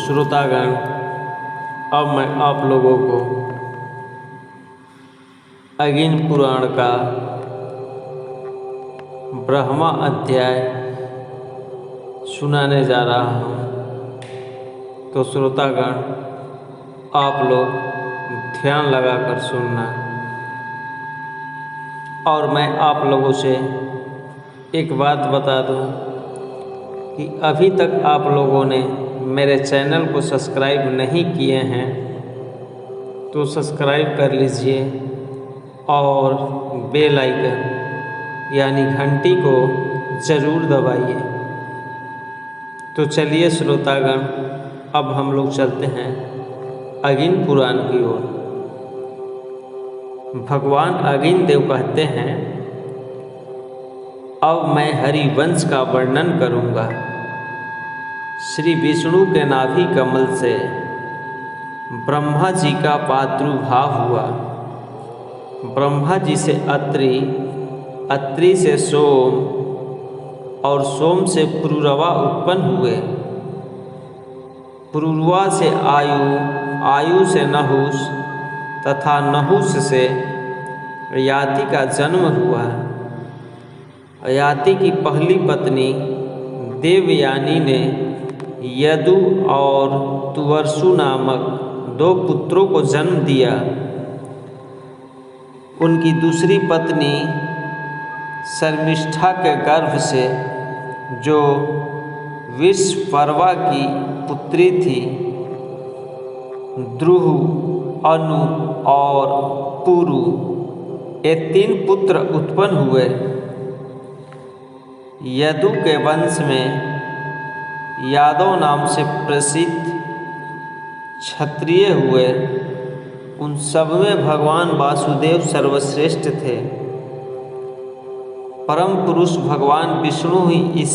श्रोतागण, अब मैं आप लोगों को अग्नि पुराण का ब्रह्मा अध्याय सुनाने जा रहा हूँ। तो श्रोतागण, आप लोग ध्यान लगाकर सुनना। और मैं आप लोगों से एक बात बता दूँ कि अभी तक आप लोगों ने मेरे चैनल को सब्सक्राइब नहीं किए हैं तो सब्सक्राइब कर लीजिए और बेल आइकन यानी घंटी को ज़रूर दबाइए। तो चलिए श्रोतागण, अब हम लोग चलते हैं अग्नि पुराण की ओर। भगवान अग्नि देव कहते हैं, अब मैं हरिवंश का वर्णन करूंगा। श्री विष्णु के नाभि कमल से ब्रह्मा जी का प्रादुर्भाव हुआ। ब्रह्मा जी से अत्रि, अत्रि से सोम और सोम से पुरुरवा उत्पन्न हुए। पुरुरवा से आयु, आयु से नहुष तथा नहुष से याति का जन्म हुआ। याति की पहली पत्नी देवयानी ने यदु और तुवर्सु नामक 2 पुत्रों को जन्म दिया। उनकी दूसरी पत्नी शर्मिष्ठा के गर्भ से, जो विश्वपर्वा की पुत्री थी, द्रुह, अनु और पुरु, ये 3 पुत्र उत्पन्न हुए। यदु के वंश में यादव नाम से प्रसिद्ध क्षत्रिय हुए। उन सब में भगवान वासुदेव सर्वश्रेष्ठ थे। परम पुरुष भगवान विष्णु ही इस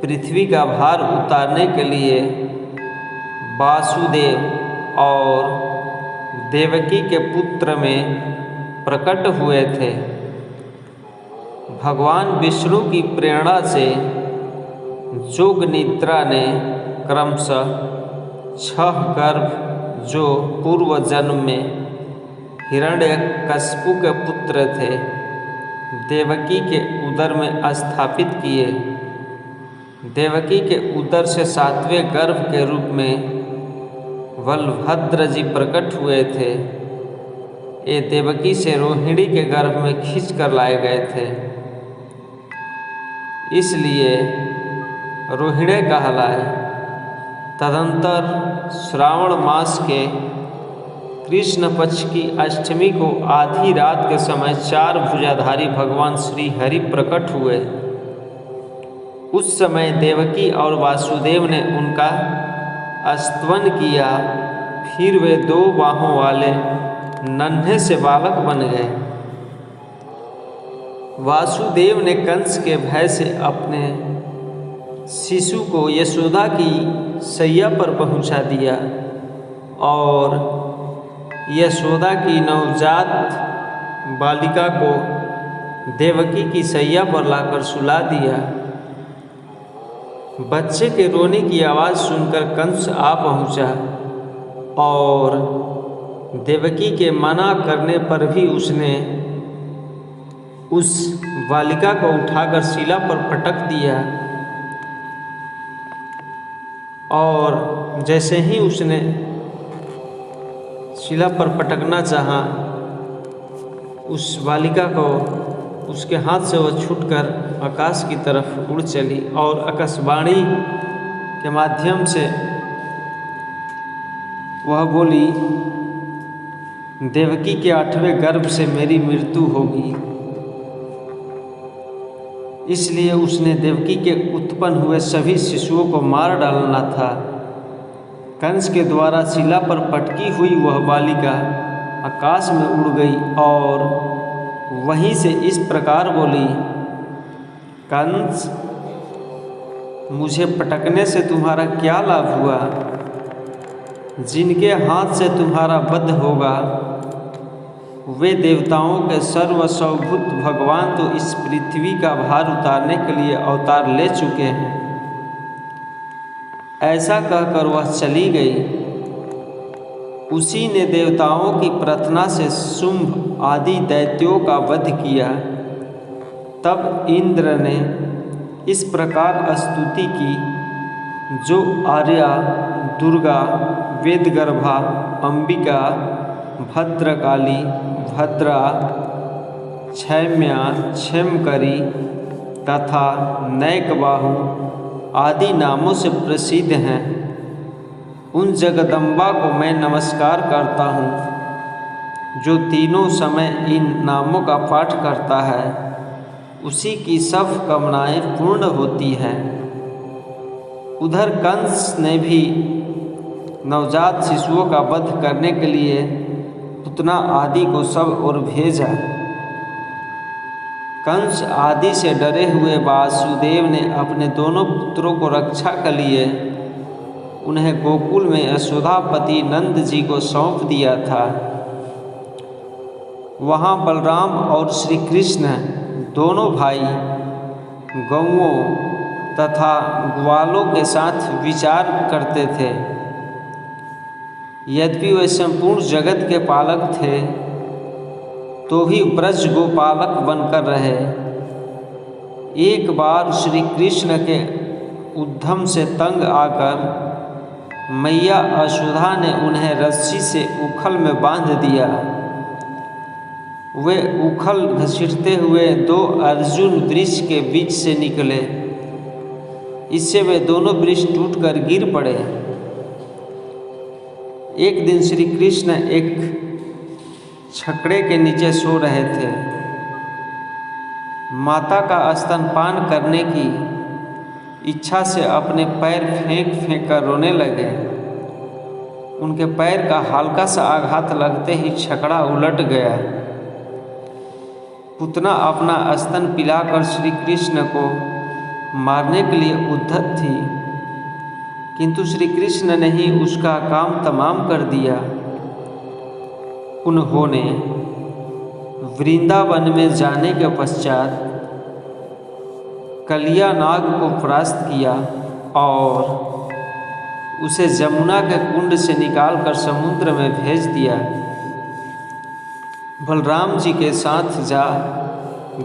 पृथ्वी का भार उतारने के लिए वासुदेव और देवकी के पुत्र में प्रकट हुए थे। भगवान विष्णु की प्रेरणा से जोग निद्रा ने क्रमशः 6 गर्भ, जो पूर्व जन्म में हिरण्यकशिपु के पुत्र थे, देवकी के उदर में स्थापित किए। देवकी के उदर से 7वें गर्भ के रूप में बलभद्र जी प्रकट हुए थे। ये देवकी से रोहिणी के गर्भ में खींच कर लाए गए थे, इसलिए रोहिणी कहलाए। तदंतर श्रावण मास के कृष्ण पक्ष की अष्टमी को आधी रात के समय 4 भुजाधारी भगवान श्री हरि प्रकट हुए। उस समय देवकी और वासुदेव ने उनका स्तवन किया। फिर वे 2 बाहों वाले नन्हे से बालक बन गए। वासुदेव ने कंस के भय से अपने शिशु को यशोदा की शैया पर पहुंचा दिया और यशोदा की नवजात बालिका को देवकी की शैया पर लाकर सुला दिया। बच्चे के रोने की आवाज़ सुनकर कंस आ पहुंचा और देवकी के मना करने पर भी उसने उस बालिका को उठाकर शिला पर पटक दिया। और जैसे ही उसने शिला पर पटकना चाहा, उस बालिका को उसके हाथ से वह छूटकर आकाश की तरफ उड़ चली और आकाशवाणी के माध्यम से वह बोली, देवकी के 8वें गर्भ से मेरी मृत्यु होगी। इसलिए उसने देवकी के उत्पन्न हुए सभी शिशुओं को मार डालना था। कंस के द्वारा शिला पर पटकी हुई वह बालिका आकाश में उड़ गई और वहीं से इस प्रकार बोली, कंस, मुझे पटकने से तुम्हारा क्या लाभ हुआ? जिनके हाथ से तुम्हारा वध होगा वे देवताओं के सर्वसौभूत भगवान तो इस पृथ्वी का भार उतारने के लिए अवतार ले चुके हैं। ऐसा कहकर वह चली गई। उसी ने देवताओं की प्रार्थना से शुंभ आदि दैत्यों का वध किया। तब इंद्र ने इस प्रकार स्तुति की, जो आर्या, दुर्गा, वेदगर्भा, अंबिका, भद्रकाली, भद्रा, क्षैम्या, क्षेमकरी तथा नैकबाहु आदि नामों से प्रसिद्ध हैं। उन जगदम्बा को मैं नमस्कार करता हूँ, जो तीनों समय इन नामों का पाठ करता है, उसी की सब कामनाएं पूर्ण होती हैं। उधर कंस ने भी नवजात शिशुओं का वध करने के लिए पूतना आदि को सब ओर भेजा। कंस आदि से डरे हुए वासुदेव ने अपने दोनों पुत्रों को रक्षा के लिए उन्हें गोकुल में यशोदापति नंद जी को सौंप दिया था। वहाँ बलराम और श्री कृष्ण दोनों भाई गौओं तथा ग्वालों के साथ विचार करते थे। यद्यपि वे संपूर्ण जगत के पालक थे, तो भी ब्रज गोपालक बनकर रहे। एक बार श्री कृष्ण के उद्यम से तंग आकर मैया यशोदा ने उन्हें रस्सी से उखल में बांध दिया। वे उखल घसीटते हुए दो अर्जुन वृक्ष के बीच से निकले। इससे वे दोनों वृक्ष टूटकर गिर पड़े। एक दिन श्री कृष्ण एक छकड़े के नीचे सो रहे थे। माता का स्तनपान करने की इच्छा से अपने पैर फेंक फेंक कर रोने लगे। उनके पैर का हल्का सा आघात लगते ही छकड़ा उलट गया। पूतना अपना स्तन पिलाकर श्री कृष्ण को मारने के लिए उद्यत थी, किंतु श्री कृष्ण ने ही उसका काम तमाम कर दिया। उन्होंने वृंदावन में जाने के पश्चात कलिया नाग को परास्त किया और उसे जमुना के कुंड से निकालकर समुद्र में भेज दिया। बलराम जी के साथ जा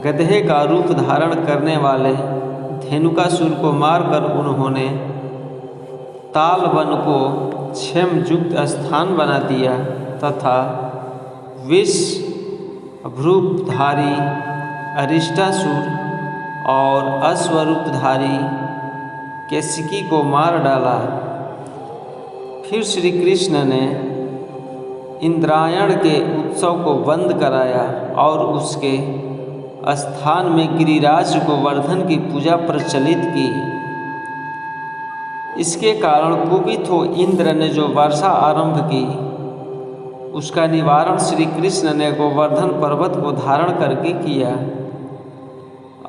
गधे का रूप धारण करने वाले धेनुकासुर को मारकर उन्होंने ताल वन को क्षेम युक्त स्थान बना दिया तथा विष भ्रूपधारी अरिष्टासुर और अश्वरूपधारी केशिकी को मार डाला। फिर श्री कृष्ण ने इंद्रायण के उत्सव को बंद कराया और उसके स्थान में गिरिराज गोवर्धन की पूजा प्रचलित की। इसके कारण कुपित हो इंद्र ने जो वर्षा आरंभ की, उसका निवारण श्री कृष्ण ने गोवर्धन पर्वत को धारण करके किया।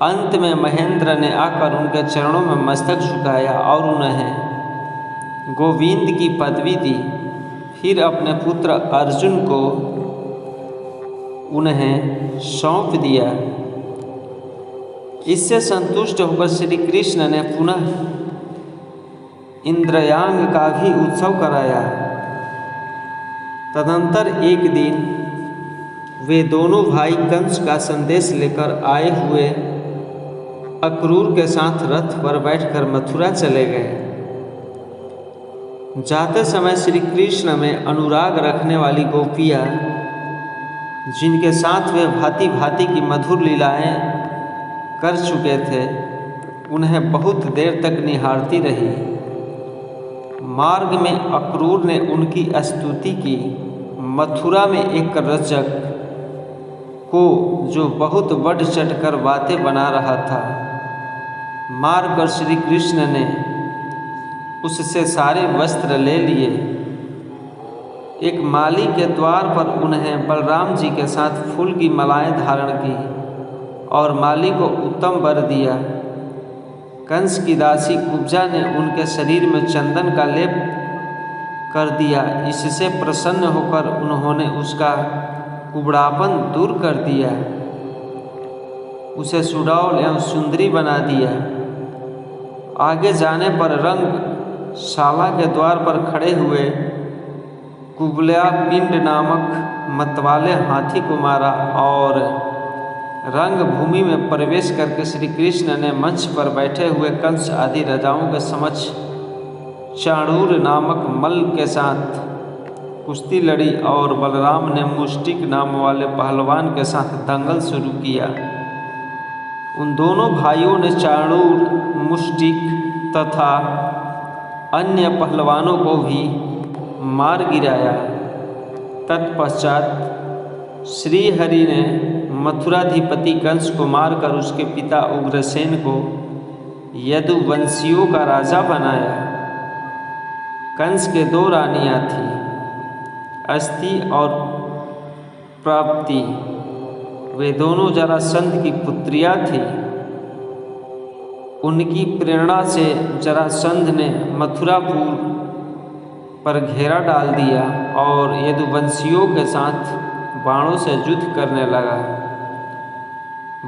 अंत में महेंद्र ने आकर उनके चरणों में मस्तक झुकाया और उन्हें गोविंद की पदवी दी। फिर अपने पुत्र अर्जुन को उन्हें सौंप दिया। इससे संतुष्ट होकर श्री कृष्ण ने पुनः इंद्रयांग का भी उत्सव कराया। तदंतर एक दिन वे दोनों भाई कंस का संदेश लेकर आए हुए अक्रूर के साथ रथ पर बैठकर मथुरा चले गए। जाते समय श्री कृष्ण में अनुराग रखने वाली गोपियाँ, जिनके साथ वे भांति भांति की मधुर लीलाएं कर चुके थे, उन्हें बहुत देर तक निहारती रही। मार्ग में अक्रूर ने उनकी स्तुति की। मथुरा में एक रजक को, जो बहुत बढ़ चढ़कर बातें बना रहा था, मारकर श्री कृष्ण ने उससे सारे वस्त्र ले लिए। एक माली के द्वार पर उन्हें बलराम जी के साथ फूल की मालाएं धारण की और माली को उत्तम वर दिया। कंस की दासी कुब्जा ने उनके शरीर में चंदन का लेप कर दिया। इससे प्रसन्न होकर उन्होंने उसका कुबड़ापन दूर कर दिया, उसे सुडौल एवं सुंदरी बना दिया। आगे जाने पर रंग शाला के द्वार पर खड़े हुए कुबल्या पिंड नामक मतवाले हाथी को मारा और रंगभूमि में प्रवेश करके श्री कृष्ण ने मंच पर बैठे हुए कंस आदि राजाओं के समक्ष चाणूर नामक मल्ल के साथ कुश्ती लड़ी और बलराम ने मुष्टिक नाम वाले पहलवान के साथ दंगल शुरू किया। उन दोनों भाइयों ने चाणूर, मुष्टिक तथा अन्य पहलवानों को भी मार गिराया। तत्पश्चात श्री हरि ने मथुराधिपति कंस को मारकर उसके पिता उग्रसेन को यदुवंशियों का राजा बनाया। कंस के 2 रानियां थीं, अस्ति और प्राप्ति। वे दोनों जरासंध की पुत्रियां थीं। उनकी प्रेरणा से जरासंध ने मथुरापुर पर घेरा डाल दिया और यदुवंशियों के साथ बाणों से युद्ध करने लगा।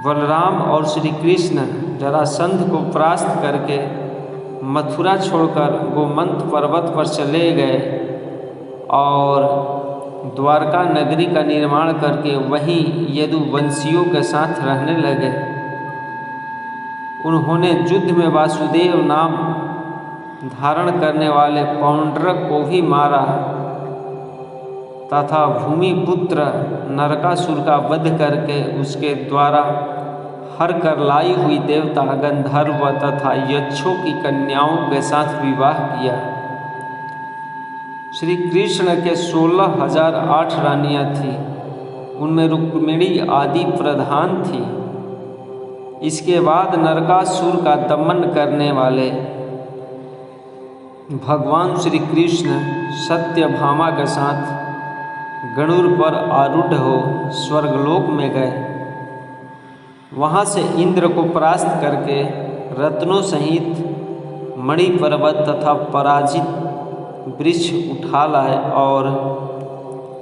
बलराम और श्री कृष्ण जरासंध को परास्त करके मथुरा छोड़कर गोमंत पर्वत पर चले गए और द्वारका नगरी का निर्माण करके वहीं यदुवंशियों के साथ रहने लगे। उन्होंने युद्ध में वासुदेव नाम धारण करने वाले पौंड्रक को भी मारा तथा भूमिपुत्र नरकासुर का वध करके उसके द्वारा हर कर लाई हुई देवता गंधर्व तथा यक्षों की कन्याओं के साथ विवाह किया। श्री कृष्ण के 16,008 रानियां थीं, उनमें रुक्मिणी आदि प्रधान थी। इसके बाद नरकासुर का दमन करने वाले भगवान श्री कृष्ण सत्यभामा के साथ गरुड़ पर आरूढ़ हो स्वर्गलोक में गए। वहाँ से इंद्र को परास्त करके रत्नों सहित मणि पर्वत तथा पराजित वृक्ष उठा लाए और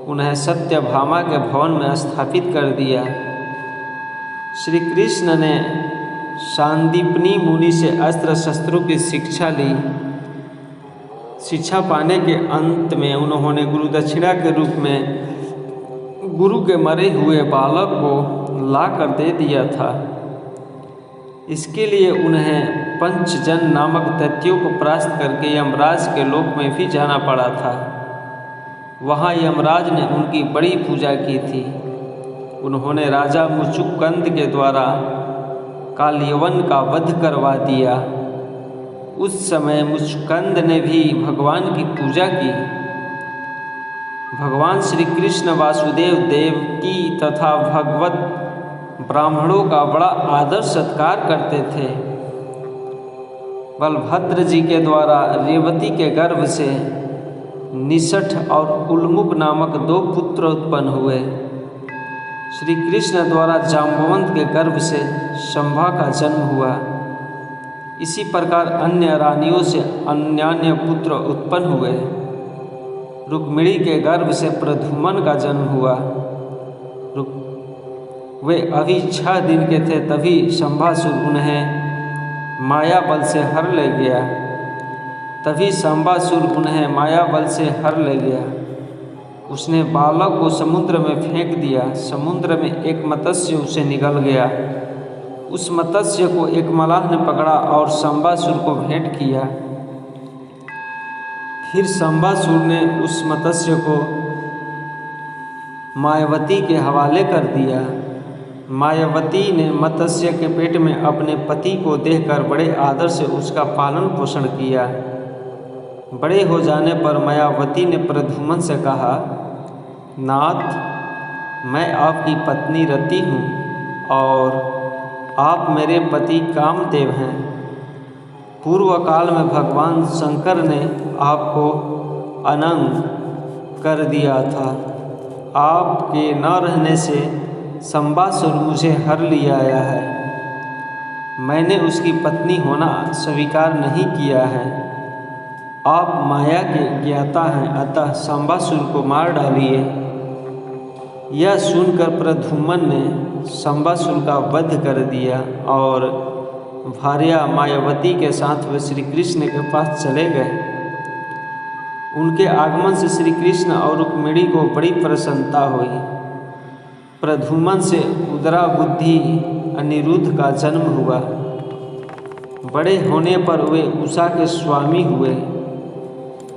उन्हें सत्यभामा के भवन में स्थापित कर दिया। श्री कृष्ण ने सांदीपनी मुनि से अस्त्र शस्त्रों की शिक्षा ली। शिक्षा पाने के अंत में उन्होंने गुरु दक्षिणा के रूप में गुरु के मरे हुए बालक को लाकर दे दिया था। इसके लिए उन्हें पंचजन नामक दैत्यों को परास्त करके यमराज के लोक में भी जाना पड़ा था। वहाँ यमराज ने उनकी बड़ी पूजा की थी। उन्होंने राजा मुचुकुंद के द्वारा कालयवन का वध करवा दिया। उस समय मुचुकुंद ने भी भगवान की पूजा की। भगवान श्री कृष्ण वासुदेव देवकी तथा भगवत ब्राह्मणों का बड़ा आदर सत्कार करते थे। बलभद्र जी के द्वारा रेवती के गर्भ से निषठ और उल्मुक नामक 2 पुत्र उत्पन्न हुए। श्री कृष्ण द्वारा जाम्बवंत के गर्भ से शंभा का जन्म हुआ। इसी प्रकार अन्य रानियों से अन्यान्य पुत्र उत्पन्न हुए। रुक्मिणी के गर्भ से प्रद्युम्न का जन्म हुआ। वे अभी 6 दिन के थे तभी शंभासुर उन्हें माया बल से हर ले गया। उसने बालक को समुद्र में फेंक दिया। समुद्र में एक मत्स्य उसे निगल गया। उस मत्स्य को एक मलाह ने पकड़ा और शंभासुर को भेंट किया। फिर शंभासुर ने उस मत्स्य को मायावती के हवाले कर दिया। मायावती ने मत्स्य के पेट में अपने पति को देखकर बड़े आदर से उसका पालन पोषण किया। बड़े हो जाने पर मायावती ने प्रद्युम्न से कहा, नाथ, मैं आपकी पत्नी रति हूँ और आप मेरे पति कामदेव हैं। पूर्व काल में भगवान शंकर ने आपको अनंग कर दिया था। आपके न रहने से शंभासुर मुझे हर लिया आया है। मैंने उसकी पत्नी होना स्वीकार नहीं किया है। आप माया के ज्ञाता हैं, अतः शंभासुर को मार डालिए। यह सुनकर प्रद्युम्न ने शंभासुर का वध कर दिया और भार्या मायावती के साथ वे श्री कृष्ण के पास चले गए। उनके आगमन से श्री कृष्ण और रुक्मिणी को बड़ी प्रसन्नता हुई। प्रद्युम्न से उदराबुद्धि अनिरुद्ध का जन्म हुआ। बड़े होने पर वे उषा के स्वामी हुए।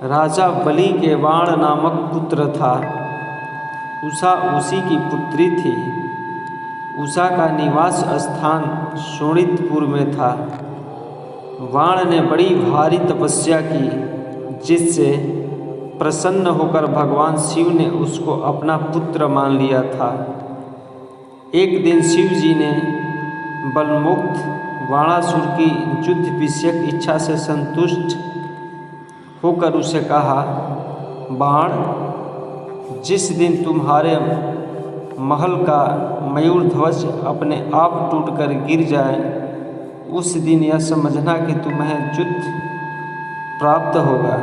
राजा बलि के बाण नामक पुत्र था। उषा उसी की पुत्री थी। उषा का निवास स्थान शोणितपुर में था। बाण ने बड़ी भारी तपस्या की, जिससे प्रसन्न होकर भगवान शिव ने उसको अपना पुत्र मान लिया था। एक दिन शिव जी ने बलमुक्त बाणासुर की युद्ध विषयक इच्छा से संतुष्ट होकर उसे कहा, बाण, जिस दिन तुम्हारे महल का मयूर ध्वज अपने आप टूटकर गिर जाए, उस दिन यह समझना कि तुम्हें युद्ध प्राप्त होगा।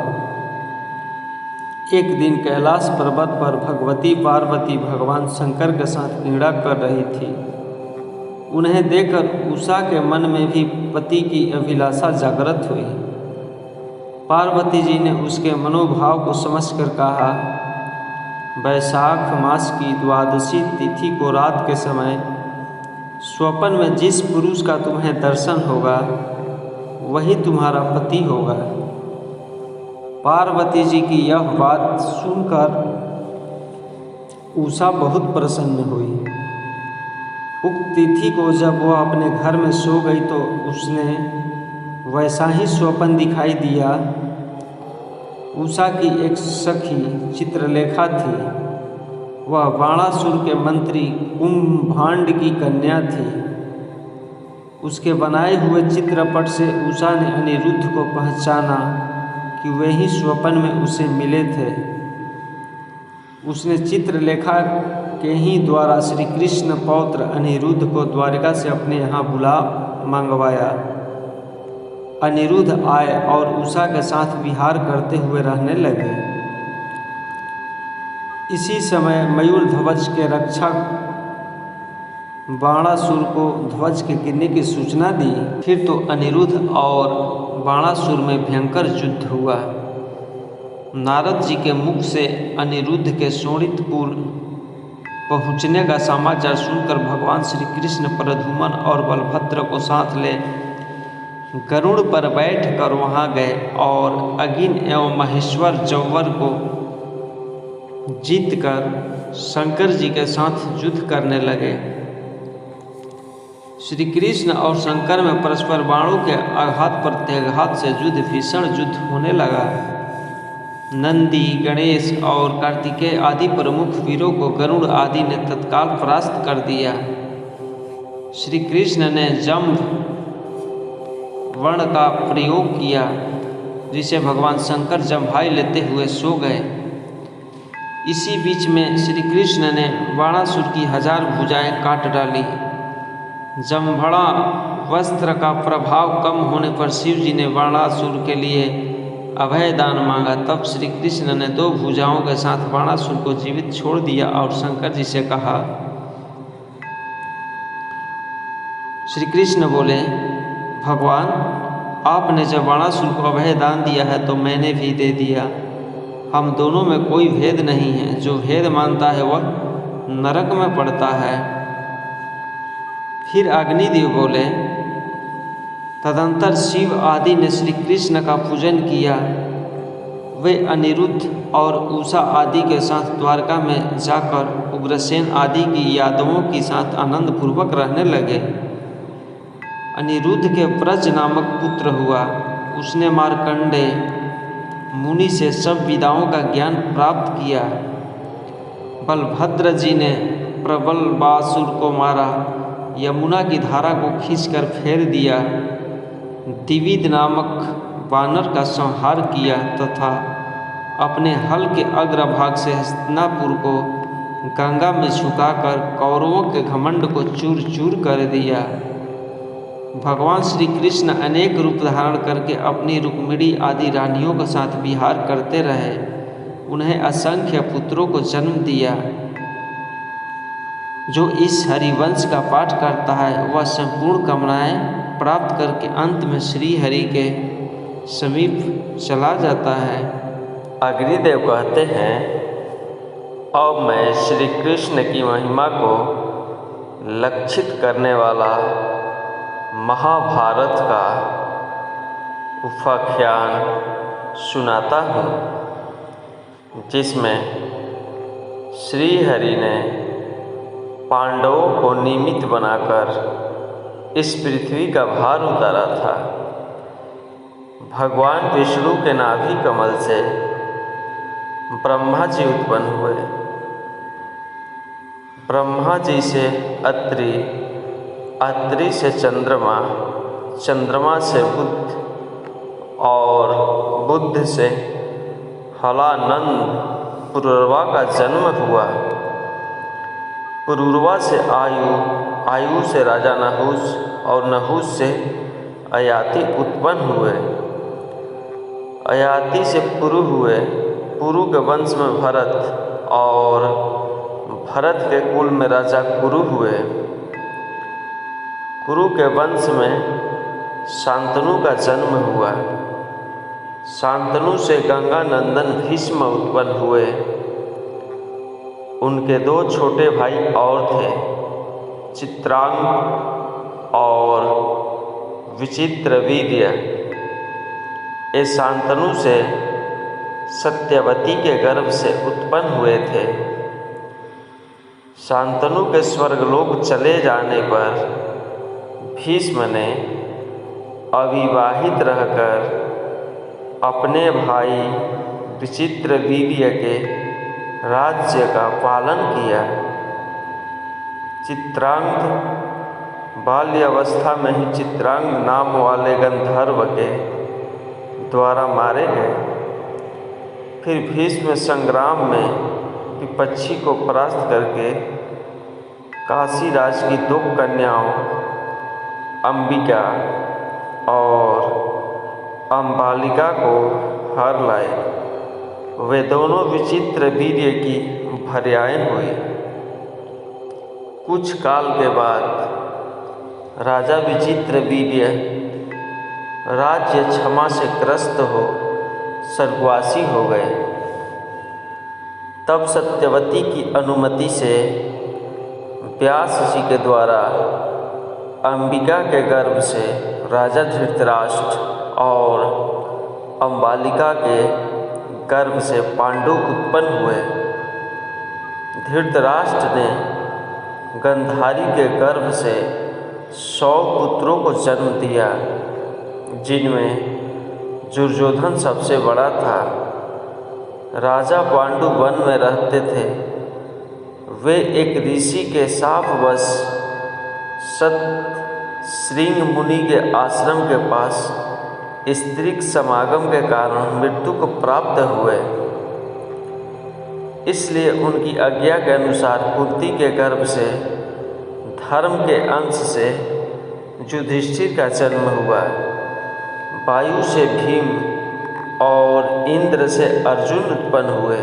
एक दिन कैलाश पर्वत पर भगवती पार्वती भगवान शंकर के साथ क्रीड़ा कर रही थी। उन्हें देखकर उषा के मन में भी पति की अभिलाषा जागृत हुई। पार्वती जी ने उसके मनोभाव को समझकर कहा, वैशाख मास की द्वादशी तिथि को रात के समय स्वप्न में जिस पुरुष का तुम्हें दर्शन होगा, वही तुम्हारा पति होगा। पार्वती जी की यह बात सुनकर उषा बहुत प्रसन्न हुई। उक्त तिथि को जब वह अपने घर में सो गई तो उसने वैसा ही स्वप्न दिखाई दिया। उषा की एक सखी चित्रलेखा थी। वह बाणासुर के मंत्री कुंभांड की कन्या थी। उसके बनाए हुए चित्रपट से उषा ने अनिरुद्ध को पहचाना कि वे ही स्वप्न में उसे मिले थे। उसने चित्रलेखा के ही द्वारा श्री कृष्ण पौत्र अनिरुद्ध को द्वारिका से अपने यहाँ बुला मंगवाया। अनिरुद्ध आए और उषा के साथ विहार करते हुए रहने लगे। इसी समय मयूर ध्वज के रक्षक बाणासुर को ध्वज के गिरने की सूचना दी। फिर तो अनिरुद्ध और बाणासुर में भयंकर युद्ध हुआ। नारद जी के मुख से अनिरुद्ध के शोणितपुर पहुँचने का समाचार सुनकर भगवान श्री कृष्ण प्रद्युम्न और बलभद्र को साथ ले गरुड़ पर बैठकर वहां गए और अगिन एवं महेश्वर जौवर को जीतकर शंकर जी के साथ युद्ध करने लगे। श्री कृष्ण और शंकर में परस्पर बाणों के आघात प्रत्याघात से युद्ध भीषण युद्ध होने लगा। नंदी, गणेश और कार्तिकेय आदि प्रमुख वीरों को गरुड़ आदि ने तत्काल परास्त कर दिया। श्री कृष्ण ने जम्भ वर्ण का प्रयोग किया, जिसे भगवान शंकर जम्भाई लेते हुए सो गए। इसी बीच में श्री कृष्ण ने बाणासुर की 1000 भुजाएं काट डाली। जम्भड़ा वस्त्र का प्रभाव कम होने पर शिव जी ने बाणासुर के लिए अभय दान मांगा। तब श्री कृष्ण ने 2 भुजाओं के साथ बाणासुर को जीवित छोड़ दिया और शंकर जी से कहा। श्री कृष्ण बोले, भगवान, आपने जब बाणासुर को अभय दान दिया है तो मैंने भी दे दिया। हम दोनों में कोई भेद नहीं है। जो भेद मानता है वह नरक में पड़ता है। फिर अग्निदेव बोले, तदंतर शिव आदि ने श्री कृष्ण का पूजन किया। वे अनिरुद्ध और उषा आदि के साथ द्वारका में जाकर उग्रसेन आदि की यादवों के साथ आनंद पूर्वक रहने लगे। अनिरुद्ध के व्रज नामक पुत्र हुआ। उसने मार्कंडेय मुनि से सब विद्याओं का ज्ञान प्राप्त किया। बलभद्र जी ने प्रबल बासुर को मारा। यमुना की धारा को खींचकर फेर दिया। दिविद नामक वानर का संहार किया तथा अपने हल के अग्रभाग से हस्तिनापुर को गंगा में झुकाकर कौरवों के घमंड को चूर चूर कर दिया। भगवान श्री कृष्ण अनेक रूप धारण करके अपनी रुक्मिणी आदि रानियों के साथ विहार करते रहे। उन्हें असंख्य पुत्रों को जन्म दिया। जो इस हरिवंश का पाठ करता है वह संपूर्ण कामनाएं प्राप्त करके अंत में श्री हरि के समीप चला जाता है। अग्निदेव कहते हैं, अब मैं श्री कृष्ण की महिमा को लक्षित करने वाला महाभारत का उपाख्यान सुनाता हूँ, जिसमें श्री हरि ने पांडवों को निमित्त बनाकर इस पृथ्वी का भार उतारा था। भगवान विष्णु के नाभि कमल से ब्रह्मा जी उत्पन्न हुए। ब्रह्मा जी से अत्रि, अत्रि से चंद्रमा, चंद्रमा से बुध और बुध से हलानंद पुरुरवा का जन्म हुआ। पुरुरवा से आयु, आयु से राजा नहुस और नहुस से अयाति उत्पन्न हुए। अयाति से पुरु हुए। पुरु के वंश में भरत और भरत के कुल में राजा कुरु हुए। कुरु के वंश में शांतनु का जन्म हुआ। शांतनु से गंगा नंदन भीष्म उत्पन्न हुए। उनके दो छोटे भाई और थे, चित्रांग और विचित्रवीर्य। ये शांतनु से सत्यवती के गर्भ से उत्पन्न हुए थे। शांतनु के स्वर्गलोक चले जाने पर भीष्म ने अविवाहित रहकर अपने भाई विचित्रवीर्य के राज्य का पालन किया। चित्रांग बाल्यावस्था में ही चित्रांग नाम वाले गंधर्व के द्वारा मारे गए। फिर भीष्म संग्राम में विपक्षी को परास्त करके काशीराज की दो कन्याओं अंबिका और अम्बालिका को हर लाए। वे दोनों विचित्र वीर्य की भर्याएँ हुई। कुछ काल के बाद राजा विचित्र वीर्य राज्य क्षमा से ग्रस्त हो स्वर्गवासी हो गए। तब सत्यवती की अनुमति से व्यास जी के द्वारा अंबिका के गर्भ से राजा धृतराष्ट्र और अम्बालिका के गर्भ से पांडु उत्पन्न हुए। धृतराष्ट्र ने गंधारी के गर्भ से 100 पुत्रों को जन्म दिया, जिनमें दुर्योधन सबसे बड़ा था। राजा पांडु वन में रहते थे। वे एक ऋषि के शापवश सतश्रृंग मुनि के आश्रम के पास स्त्रीक समागम के कारण मृत्यु को प्राप्त हुए। इसलिए उनकी आज्ञा के अनुसार कुंती के गर्भ से धर्म के अंश से युधिष्ठिर का जन्म हुआ। वायु से भीम और इंद्र से अर्जुन उत्पन्न हुए।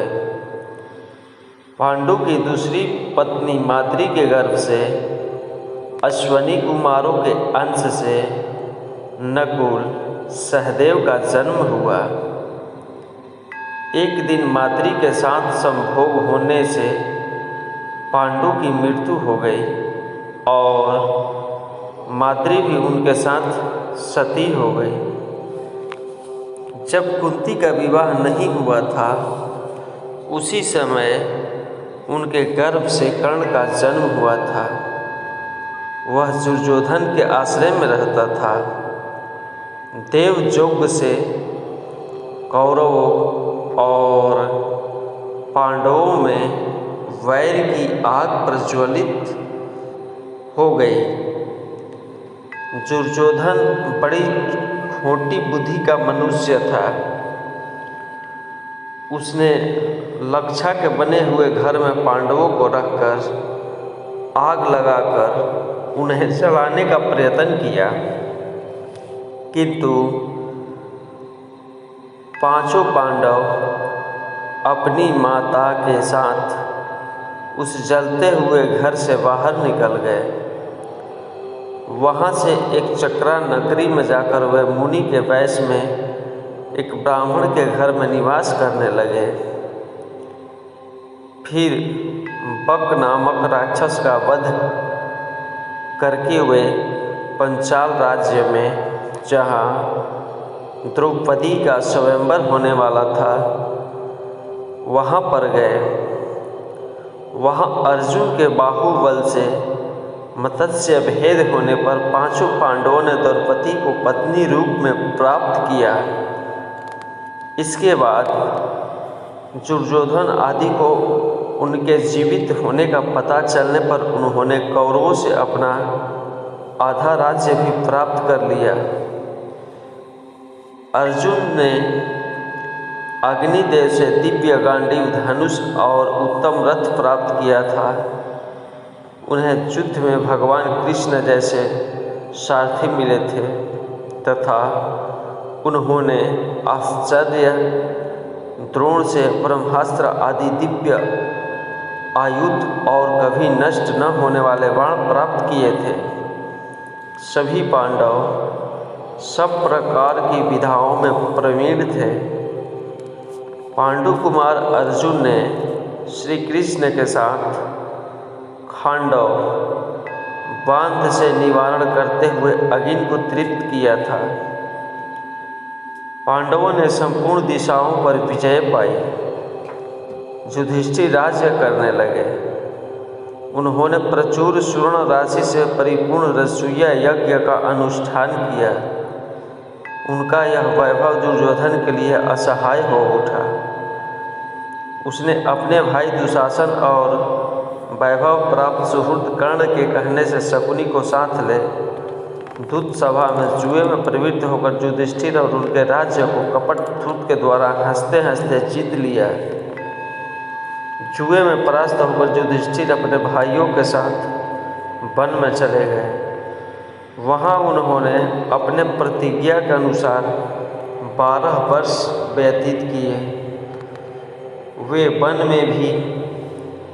पांडु की दूसरी पत्नी माद्री के गर्भ से अश्वनी कुमारों के अंश से नकुल सहदेव का जन्म हुआ। एक दिन माद्री के साथ संभोग होने से पांडु की मृत्यु हो गई और माद्री भी उनके साथ सती हो गई। जब कुंती का विवाह नहीं हुआ था, उसी समय उनके गर्भ से कर्ण का जन्म हुआ था। वह दुर्योधन के आश्रय में रहता था। देवयज्ञ से कौरवों और पांडवों में वैर की आग प्रज्वलित हो गई। दुर्योधन बड़ी खोटी बुद्धि का मनुष्य था। उसने लक्षा के बने हुए घर में पांडवों को रखकर आग लगाकर उन्हें जलाने का प्रयत्न किया, किंतु पांचों पांडव अपनी माता के साथ उस जलते हुए घर से बाहर निकल गए। वहाँ से एक चक्रा नगरी में जाकर वह मुनि के वेश में एक ब्राह्मण के घर में निवास करने लगे। फिर बक नामक राक्षस का वध करके वे पंचाल राज्य में, जहाँ द्रौपदी का स्वयंवर होने वाला था, वहाँ पर गए। वहाँ अर्जुन के बाहुबल से मत्स्य भेद होने पर पांचों पांडवों ने द्रौपदी को पत्नी रूप में प्राप्त किया। इसके बाद दुर्योधन आदि को उनके जीवित होने का पता चलने पर उन्होंने कौरवों से अपना आधा राज्य भी प्राप्त कर लिया। अर्जुन ने अग्निदेव से दिव्य गांडीव धनुष और उत्तम रथ प्राप्त किया था। उन्हें युद्ध में भगवान कृष्ण जैसे सारथी मिले थे तथा उन्होंने आश्चर्य द्रोण से ब्रह्मास्त्र आदि दिव्य आयुध और कभी नष्ट न होने वाले बाण प्राप्त किए थे। सभी पांडव सब प्रकार की विधाओं में प्रवीण थे। पांडु कुमार अर्जुन ने श्री कृष्ण के साथ खांडव बांध से निवारण करते हुए अग्नि को तृप्त किया था। पांडवों ने संपूर्ण दिशाओं पर विजय पाई। युधिष्ठिर राज्य करने लगे। उन्होंने प्रचुर स्वर्ण राशि से परिपूर्ण रसोइया यज्ञ का अनुष्ठान किया। उनका यह वैभव दुर्योधन के लिए असहाय हो उठा। उसने अपने भाई दुशासन और वैभव प्राप्त सुहृद कर्ण के कहने से शकुनी को साथ ले दूत सभा में जुए में प्रवृत्त होकर युधिष्ठिर और उनके राज्य को कपट धूत के द्वारा हंसते हंसते जीत लिया। जुए में परास्त होकर युधिष्ठिर अपने भाइयों के साथ वन में चले गए। वहाँ उन्होंने अपने प्रतिज्ञा के अनुसार 12 वर्ष व्यतीत किए। वे वन में भी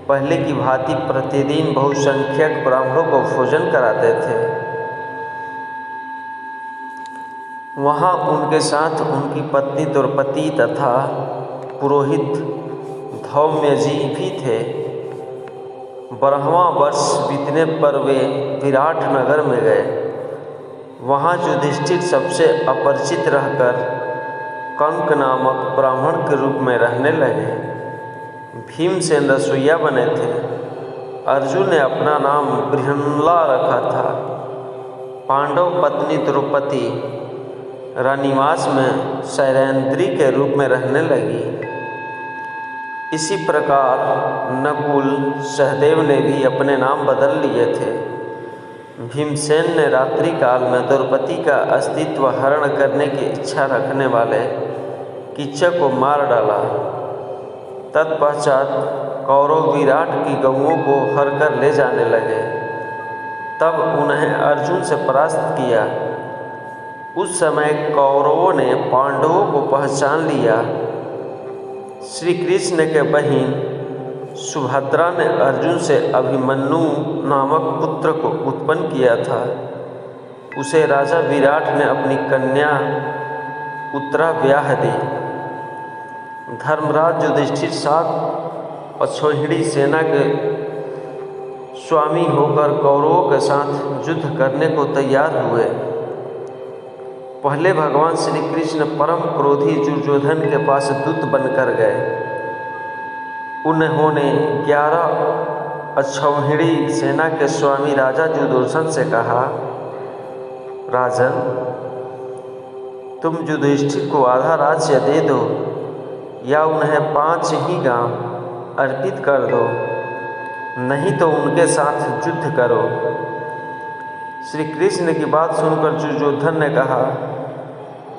पहले की भांति प्रतिदिन बहुसंख्यक ब्राह्मणों को भोजन कराते थे। वहाँ उनके साथ उनकी पत्नी द्रौपदी तथा पुरोहित धौम्यजी भी थे। 12वां वर्ष बीतने पर वे विराट नगर में गए। वहाँ युधिष्ठिर सबसे अपरिचित रहकर कंक नामक ब्राह्मण के रूप में रहने लगे। भीमसेन रसोइया बने थे। अर्जुन ने अपना नाम बृहन्नला रखा था। पांडव पत्नी द्रौपदी रानिवास में शैलेंद्री के रूप में रहने लगी। इसी प्रकार नकुल सहदेव ने भी अपने नाम बदल लिए थे। भीमसेन ने रात्रि काल में द्रौपदी का अस्तित्व हरण करने की इच्छा रखने वाले किच्चक को मार डाला। तत्पश्चात कौरव विराट की गऊओं को हर कर ले जाने लगे। तब उन्हें अर्जुन से परास्त किया। उस समय कौरवों ने पांडवों को पहचान लिया। श्री कृष्ण के बहिन सुभद्रा ने अर्जुन से अभिमन्यु नामक पुत्र को उत्पन्न किया था। उसे राजा विराट ने अपनी कन्या उत्तरा ब्याह दी। धर्मराज युधिष्ठिर 7 अक्षौहिणी सेना के स्वामी होकर कौरवों के साथ युद्ध करने को तैयार हुए। पहले भगवान श्री कृष्ण परम क्रोधी दुर्योधन के पास दूत बनकर गए। उन्होंने 11 अक्षौहिणी सेना के स्वामी राजा दुर्योधन से कहा, राजन, तुम युधिष्ठिर को आधा राज्य दे दो या उन्हें 5 ही गांव अर्पित कर दो, नहीं तो उनके साथ युद्ध करो। श्री कृष्ण की बात सुनकर दुर्योधन ने कहा,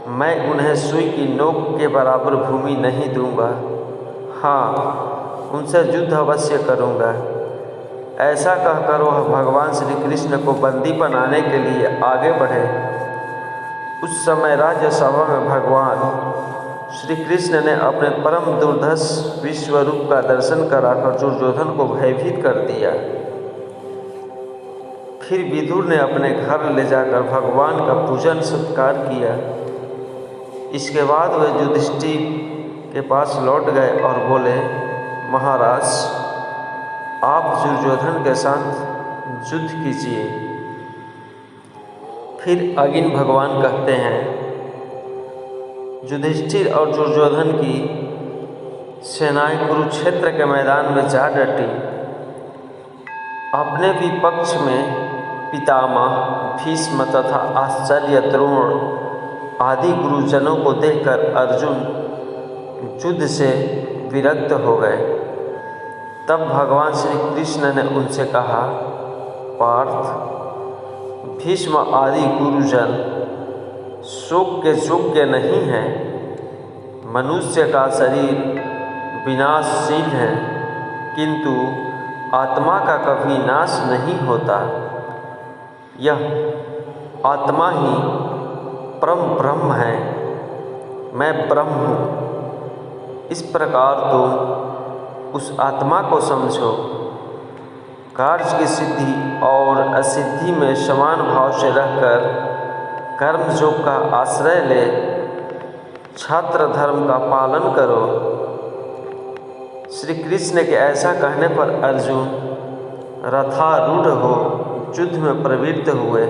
मैं उन्हें सुई की नोक के बराबर भूमि नहीं दूंगा। हाँ, उनसे युद्ध अवश्य करूंगा। ऐसा कहकर वह भगवान श्री कृष्ण को बंदी बनाने के लिए आगे बढ़े। उस समय राज्यसभा में भगवान श्री कृष्ण ने अपने परम दुर्धर्ष विश्वरूप का दर्शन कराकर दुर्योधन को भयभीत कर दिया। फिर विदुर ने अपने घर ले जाकर भगवान का पूजन सत्कार किया। इसके बाद वे युधिष्ठिर के पास लौट गए और बोले, महाराज, आप दुर्योधन के साथ युद्ध कीजिए। फिर अगिन भगवान कहते हैं, युधिष्ठिर और दुर्योधन की सेनाएं कुरुक्षेत्र के मैदान में जा डटी। अपने विपक्ष में पितामह भीष्म तथा आचार्य द्रोण आदि गुरुजनों को देखकर अर्जुन युद्ध से विरक्त हो गए। तब भगवान श्री कृष्ण ने उनसे कहा, पार्थ, भीष्म आदि गुरुजन शोक के योग्य नहीं हैं। मनुष्य का शरीर विनाशशील है, किंतु आत्मा का कभी नाश नहीं होता। यह आत्मा ही परम ब्रह्म है, मैं ब्रह्म हूँ। इस प्रकार तुम उस आत्मा को समझो। कार्य की सिद्धि और असिद्धि में समान भाव से रहकर कर्म योग का आश्रय ले छात्र धर्म का पालन करो। श्री कृष्ण के ऐसा कहने पर अर्जुन रथारूढ़ हो युद्ध में प्रवृत्त हुए।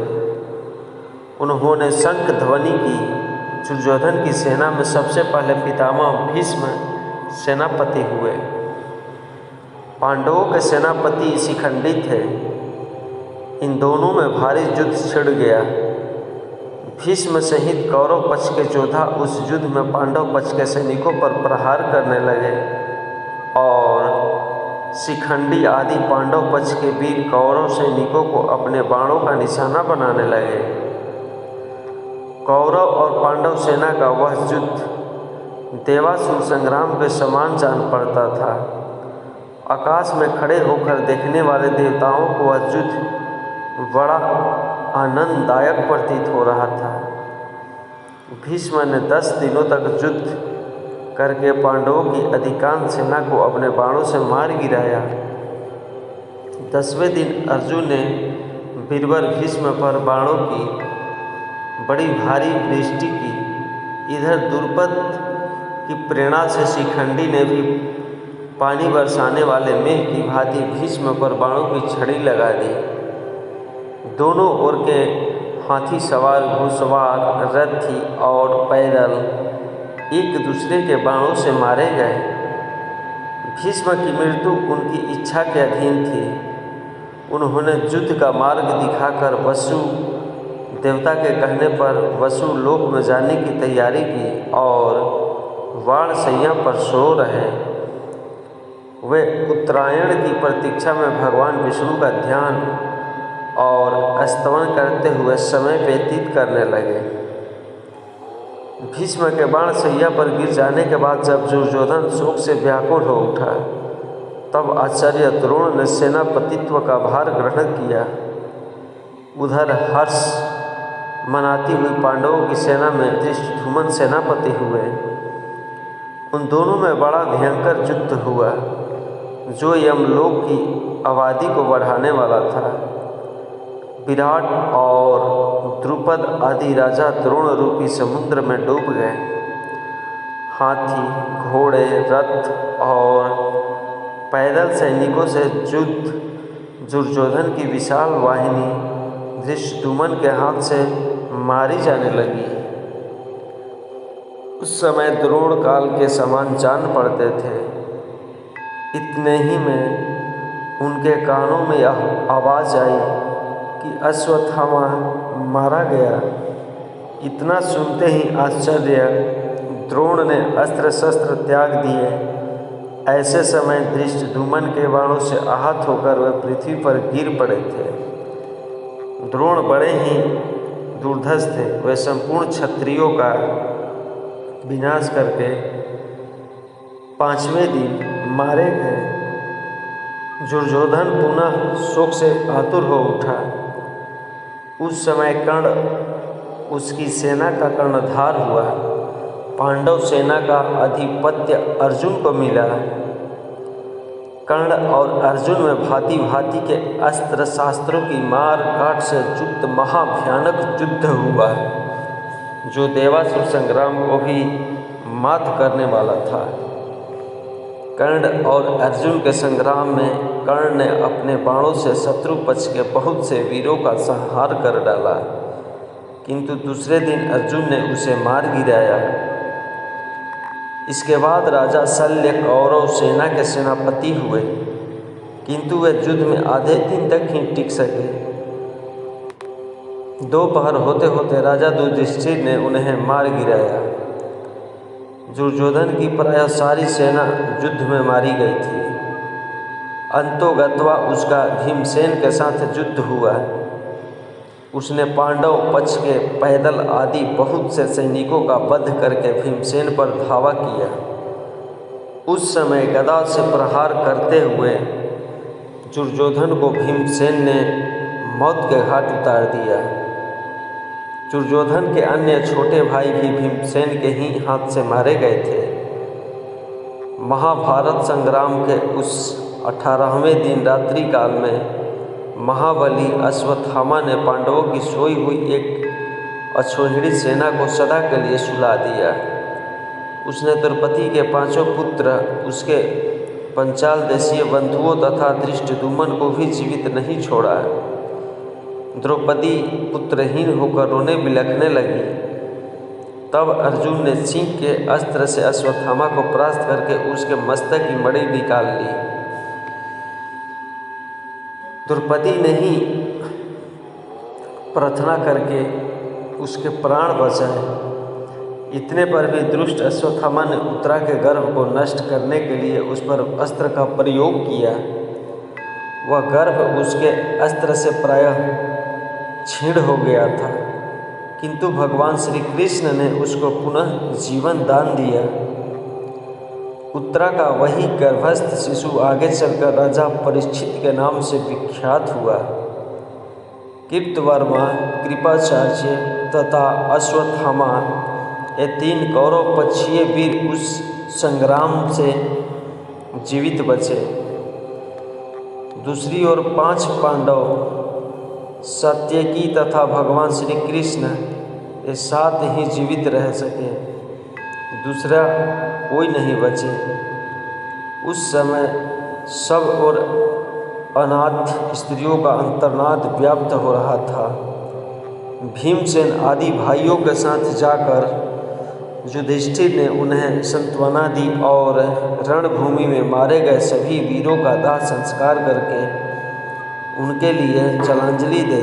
उन्होंने शंख ध्वनि की। दुर्योधन की सेना में सबसे पहले पितामह भीष्म सेनापति हुए। पांडवों के सेनापति शिखंडी थे। इन दोनों में भारी युद्ध छिड़ गया। भीष्म सहित कौरव पक्ष के योद्धा उस युद्ध में पांडव पक्ष के सैनिकों पर प्रहार करने लगे और शिखंडी आदि पांडव पक्ष के वीर कौरव सैनिकों को अपने बाणों का निशाना बनाने लगे। कौरव और पांडव सेना का वह युद्ध देवासुर संग्राम के समान जान पड़ता था। आकाश में खड़े होकर देखने वाले देवताओं को वह युद्ध बड़ा आनंददायक प्रतीत हो रहा था। भीष्म ने 10 दिनों तक युद्ध करके पांडवों की अधिकांश सेना को अपने बाणों से मार गिराया। 10वें दिन अर्जुन ने बीरबल भीष्म पर बाणों की बड़ी भारी वृष्टि की। इधर द्रुपद की प्रेरणा से शिखंडी ने भी पानी बरसाने वाले मेघ की भांति भीष्म पर बाणों की छड़ी लगा दी। दोनों ओर के हाथी सवार, घुड़सवार, रथी और पैदल एक दूसरे के बाणों से मारे गए। भीष्म की मृत्यु उनकी इच्छा के अधीन थी। उन्होंने युद्ध का मार्ग दिखाकर वसु देवता के कहने पर वसु लोक में जाने की तैयारी की और वाणशैया पर सो रहे। वे उत्तरायण की प्रतीक्षा में भगवान विष्णु का ध्यान और स्तवन करते हुए समय व्यतीत करने लगे। भीष्म के बाण शैया पर गिर जाने के बाद जब दुर्योधन शोक से व्याकुल हो उठा, तब आचार्य द्रोण ने सेनापतित्व का भार ग्रहण किया। उधर हर्ष मनाती हुई पांडवों की सेना में धृष्टद्युम्न सेनापति हुए। उन दोनों में बड़ा भयंकर युद्ध हुआ, जो यमलोक की आबादी को बढ़ाने वाला था। विराट और द्रुपद आदि राजा द्रोण रूपी समुद्र में डूब गए। हाथी, घोड़े, रथ और पैदल सैनिकों से युद्ध दुर्योधन की विशाल वाहिनी धृष्टद्युम्न के हाथ से मारी जाने लगी। उस समय द्रोण काल के समान जान पड़ते थे। इतने ही में उनके कानों में यह आवाज़ आई कि अश्वत्थामा मारा गया। इतना सुनते ही आश्चर्य द्रोण ने अस्त्र शस्त्र त्याग दिए। ऐसे समय धृष्टद्युम्न के बाणों से आहत होकर वे पृथ्वी पर गिर पड़े थे। द्रोण बड़े ही दुर्धर्ष थे। वे संपूर्ण क्षत्रियों का विनाश करके 5वें दिन मारे गए। दुर्योधन पुनः शोक से आतुर हो उठा। उस समय कर्ण उसकी सेना का कर्णधार हुआ। पांडव सेना का अधिपत्य अर्जुन को मिला। कर्ण और अर्जुन में भांति भांति के अस्त्र शास्त्रों की मार काट से युक्त महाभयानक युद्ध हुआ, जो देवासुर संग्राम को भी मात करने वाला था। कर्ण और अर्जुन के संग्राम में कर्ण ने अपने बाणों से शत्रु पक्ष के बहुत से वीरों का संहार कर डाला, किंतु दूसरे दिन अर्जुन ने उसे मार गिराया। इसके बाद राजा शल्य कौरव सेना के सेनापति हुए, किंतु वे युद्ध में आधे दिन तक ही टिक सके। दोपहर होते होते राजा युधिष्ठिर ने उन्हें मार गिराया। दुर्योधन की प्रायः सारी सेना युद्ध में मारी गई थी। अंतोगत्वा उसका भीमसेन के साथ युद्ध हुआ। उसने पांडव पक्ष के पैदल आदि बहुत से सैनिकों का वध करके भीमसेन पर धावा किया। उस समय गदा से प्रहार करते हुए दुर्योधन को भीमसेन ने मौत के घाट उतार दिया। दुर्योधन के अन्य छोटे भाई भी भीमसेन के ही हाथ से मारे गए थे। महाभारत संग्राम के उस 18वें दिन रात्रि काल में महाबली अश्वत्थामा ने पांडवों की सोई हुई एक अछोहिड़ी सेना को सदा के लिए सुला दिया। उसने द्रौपदी के 5 पुत्र, उसके पंचाल देशीय बंधुओं तथा धृष्टद्युम्न को भी जीवित नहीं छोड़ा। द्रौपदी पुत्रहीन होकर रोने बिलखने लगी। तब अर्जुन ने सिंह के अस्त्र से अश्वत्थामा को परास्त करके उसके मस्तक की मणि निकाल ली। द्रौपदी ने ही प्रार्थना करके उसके प्राण बचाए। इतने पर भी दुष्ट अश्वत्थामा ने उत्तरा के गर्भ को नष्ट करने के लिए उस पर अस्त्र का प्रयोग किया। वह गर्भ उसके अस्त्र से प्रायः छीण हो गया था, किंतु भगवान श्री कृष्ण ने उसको पुनः जीवन दान दिया। उत्तरा का वही गर्भस्थ शिशु आगे चलकर राजा परीक्षित के नाम से विख्यात हुआ। कृतवर्मा, कृपाचार्य तथा अश्वत्थामा ये 3 कौरव पक्षीय वीर उस संग्राम से जीवित बचे। दूसरी ओर 5 पांडव, सात्यकी तथा भगवान श्री कृष्ण ये 7 ही जीवित रह सके, दूसरा कोई नहीं बचे। उस समय सब और अनाथ स्त्रियों का अंतर्नाद व्याप्त हो रहा था। भीमसेन आदि भाइयों के साथ जाकर युधिष्ठिर ने उन्हें सांत्वना दी और रणभूमि में मारे गए सभी वीरों का दाह संस्कार करके उनके लिए जलांजलि दे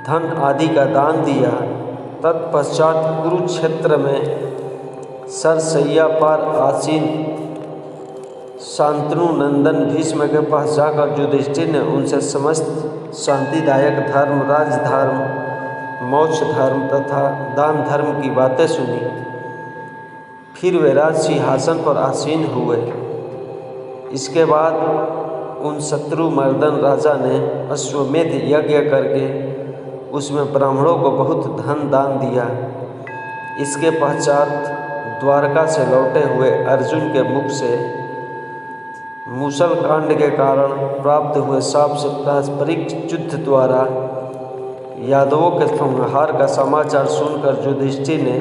धन आदि का दान दिया। तत्पश्चात कुरुक्षेत्र में सरसैया पर आसीन शांतनु नंदन भीष्म के पास जाकर युधिष्ठिर ने उनसे समस्त शांतिदायक धर्म, राजधर्म, मोक्ष धर्म तथा दान धर्म की बातें सुनी। फिर वे राज सिंहासन पर आसीन हुए। इसके बाद उन शत्रु मर्दन राजा ने अश्वमेध यज्ञ करके उसमें ब्राह्मणों को बहुत धन दान दिया। इसके पश्चात द्वारका से लौटे हुए अर्जुन के मुख से मूसल कांड के कारण प्राप्त हुए शाप से पारस्परिक युद्ध द्वारा यादवों के संहार का समाचार सुनकर युधिष्ठिर ने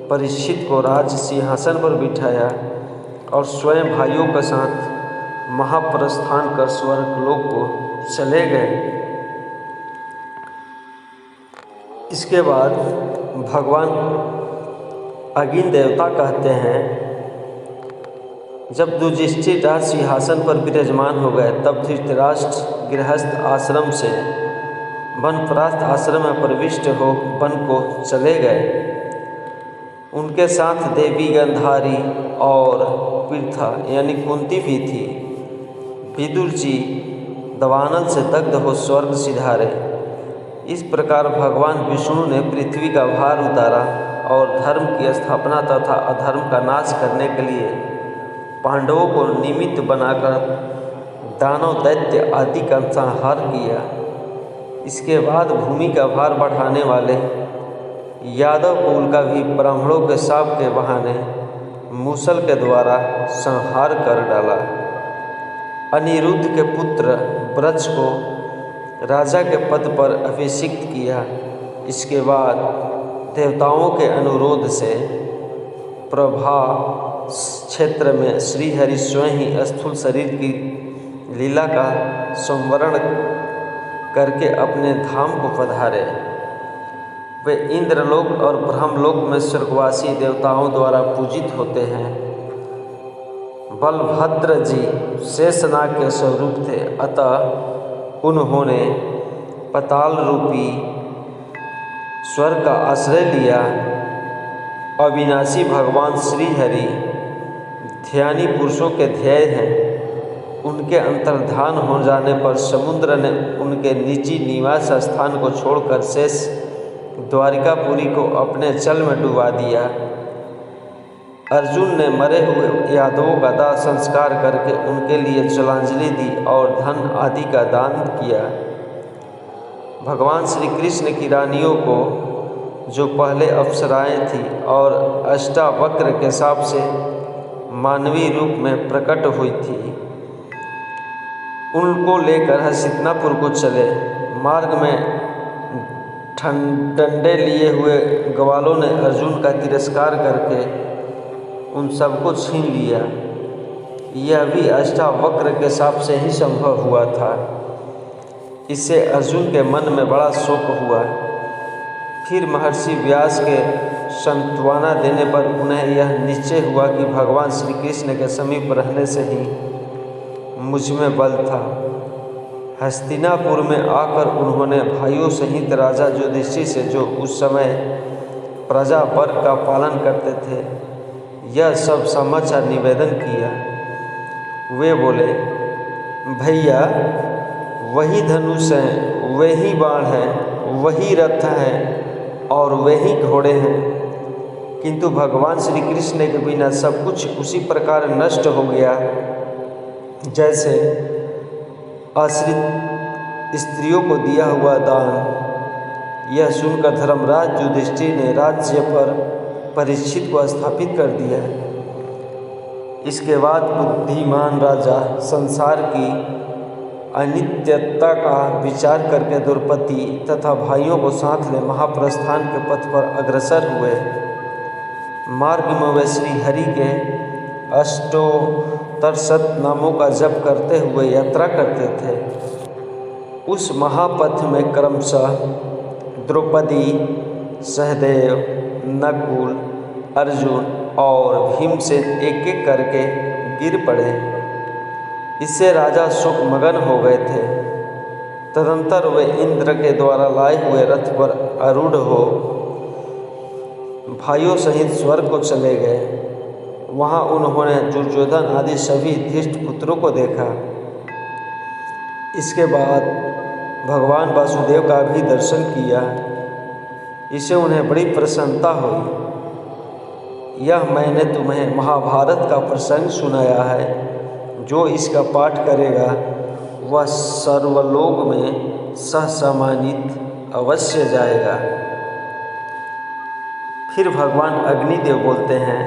परीक्षित को राज सिंहासन पर बिठाया और स्वयं भाइयों के साथ महाप्रस्थान कर स्वर्गलोक को चले गए। इसके बाद भगवान अग्नि देवता कहते हैं, जब युधिष्ठिर राज सिंहासन पर विराजमान हो गए तब धृतराष्ट्र गृहस्थ आश्रम से वनप्रास्थ आश्रम में प्रविष्ट हो वन को चले गए। उनके साथ देवी गांधारी और पृथा यानी कुंती भी थी। विदुर जी दवानल से दग्ध हो स्वर्ग सिधारे। इस प्रकार भगवान विष्णु ने पृथ्वी का भार उतारा और धर्म की स्थापना तथा अधर्म का नाश करने के लिए पांडवों को निमित्त बनाकर दानव दैत्य आदि का संहार किया। इसके बाद भूमि का भार बढ़ाने वाले यादव कुल का भी ब्राह्मणों के शाप के बहाने मूसल के द्वारा संहार कर डाला। अनिरुद्ध के पुत्र ब्रज को राजा के पद पर अभिषिक्त किया। इसके बाद देवताओं के अनुरोध से प्रभास क्षेत्र में श्रीहरि स्वयं ही स्थूल शरीर की लीला का संवरण करके अपने धाम को पधारे। वे इंद्रलोक और ब्रह्मलोक में स्वर्गवासी देवताओं द्वारा पूजित होते हैं। बलभद्र जी शेषनाग के स्वरूप थे, अतः उन्होंने पाताल रूपी स्वर्ग का आश्रय लिया। अविनाशी भगवान श्री हरि ध्यानी पुरुषों के ध्येय हैं। उनके अंतर्धान हो जाने पर समुद्र ने उनके निजी निवास स्थान को छोड़कर शेष द्वारिकापुरी को अपने जल में डुबा दिया। अर्जुन ने मरे हुए यादवों का दाह संस्कार करके उनके लिए जलांजलि दी और धन आदि का दान किया। भगवान श्री कृष्ण की रानियों को, जो पहले अप्सराएं थीं और अष्टावक्र के हिसाब से मानवीय रूप में प्रकट हुई थी, उनको लेकर हस्तिनापुर को चले। मार्ग में डंडे लिए हुए ग्वालों ने अर्जुन का तिरस्कार करके उन सबको छीन लिया। यह भी अष्टावक्र के हिसाब से ही संभव हुआ था। इससे अर्जुन के मन में बड़ा शोक हुआ। फिर महर्षि व्यास के सांत्वना देने पर उन्हें यह निश्चय हुआ कि भगवान श्री कृष्ण के समीप रहने से ही मुझ में बल था। हस्तिनापुर में आकर उन्होंने भाइयों सहित राजा युधिष्ठिर से, जो उस समय प्रजा वर्ग का पालन करते थे, यह सब समाचार निवेदन किया। वे बोले, भैया, वही धनुष हैं, वही बाण हैं, वही रथ हैं और वही घोड़े हैं, किंतु भगवान श्री कृष्ण के बिना सब कुछ उसी प्रकार नष्ट हो गया जैसे आश्रित स्त्रियों को दिया हुआ दान। यह सुनकर धर्मराज युधिष्ठिर ने राज्य पर परीक्षित को स्थापित कर दिया। इसके बाद बुद्धिमान राजा संसार की अनित्यता का विचार करके द्रौपदी तथा भाइयों को साथ ले महाप्रस्थान के पथ पर अग्रसर हुए। मार्ग में वे श्री हरि के अष्टोत्तर नामों का जप करते हुए यात्रा करते थे। उस महापथ में क्रमशः द्रौपदी, सहदेव, नकुल, अर्जुन और भीमसेन एक एक करके गिर पड़े। इससे राजा शोक मगन हो गए थे। तदंतर वे इंद्र के द्वारा लाए हुए रथ पर आरूढ़ हो भाइयों सहित स्वर्ग को चले गए। वहाँ उन्होंने दुर्योधन आदि सभी धृष्ट पुत्रों को देखा। इसके बाद भगवान वासुदेव का भी दर्शन किया। इससे उन्हें बड़ी प्रसन्नता हुई। यह मैंने तुम्हें महाभारत का प्रसंग सुनाया है। जो इसका पाठ करेगा वह सर्वलोक में सहसम्मानित अवश्य जाएगा। फिर भगवान अग्निदेव बोलते हैं,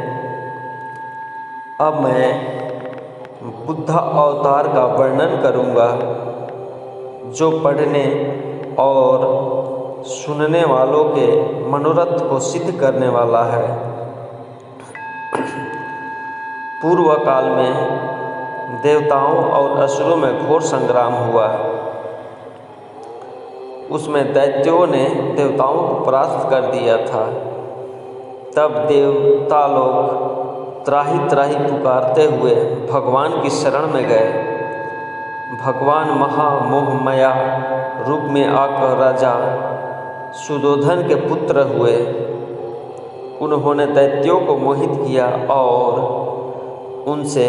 अब मैं बुद्ध अवतार का वर्णन करूंगा, जो पढ़ने और सुनने वालों के मनोरथ को सिद्ध करने वाला है। पूर्व काल में देवताओं और असुरों में घोर संग्राम हुआ। उसमें दैत्यों ने देवताओं को परास्त कर दिया था। तब देवता लोग त्राही त्राही पुकारते हुए भगवान की शरण में गए। भगवान महामोहमया रूप में आकर राजा सुदोधन के पुत्र हुए। उन्होंने दैत्यों को मोहित किया और उनसे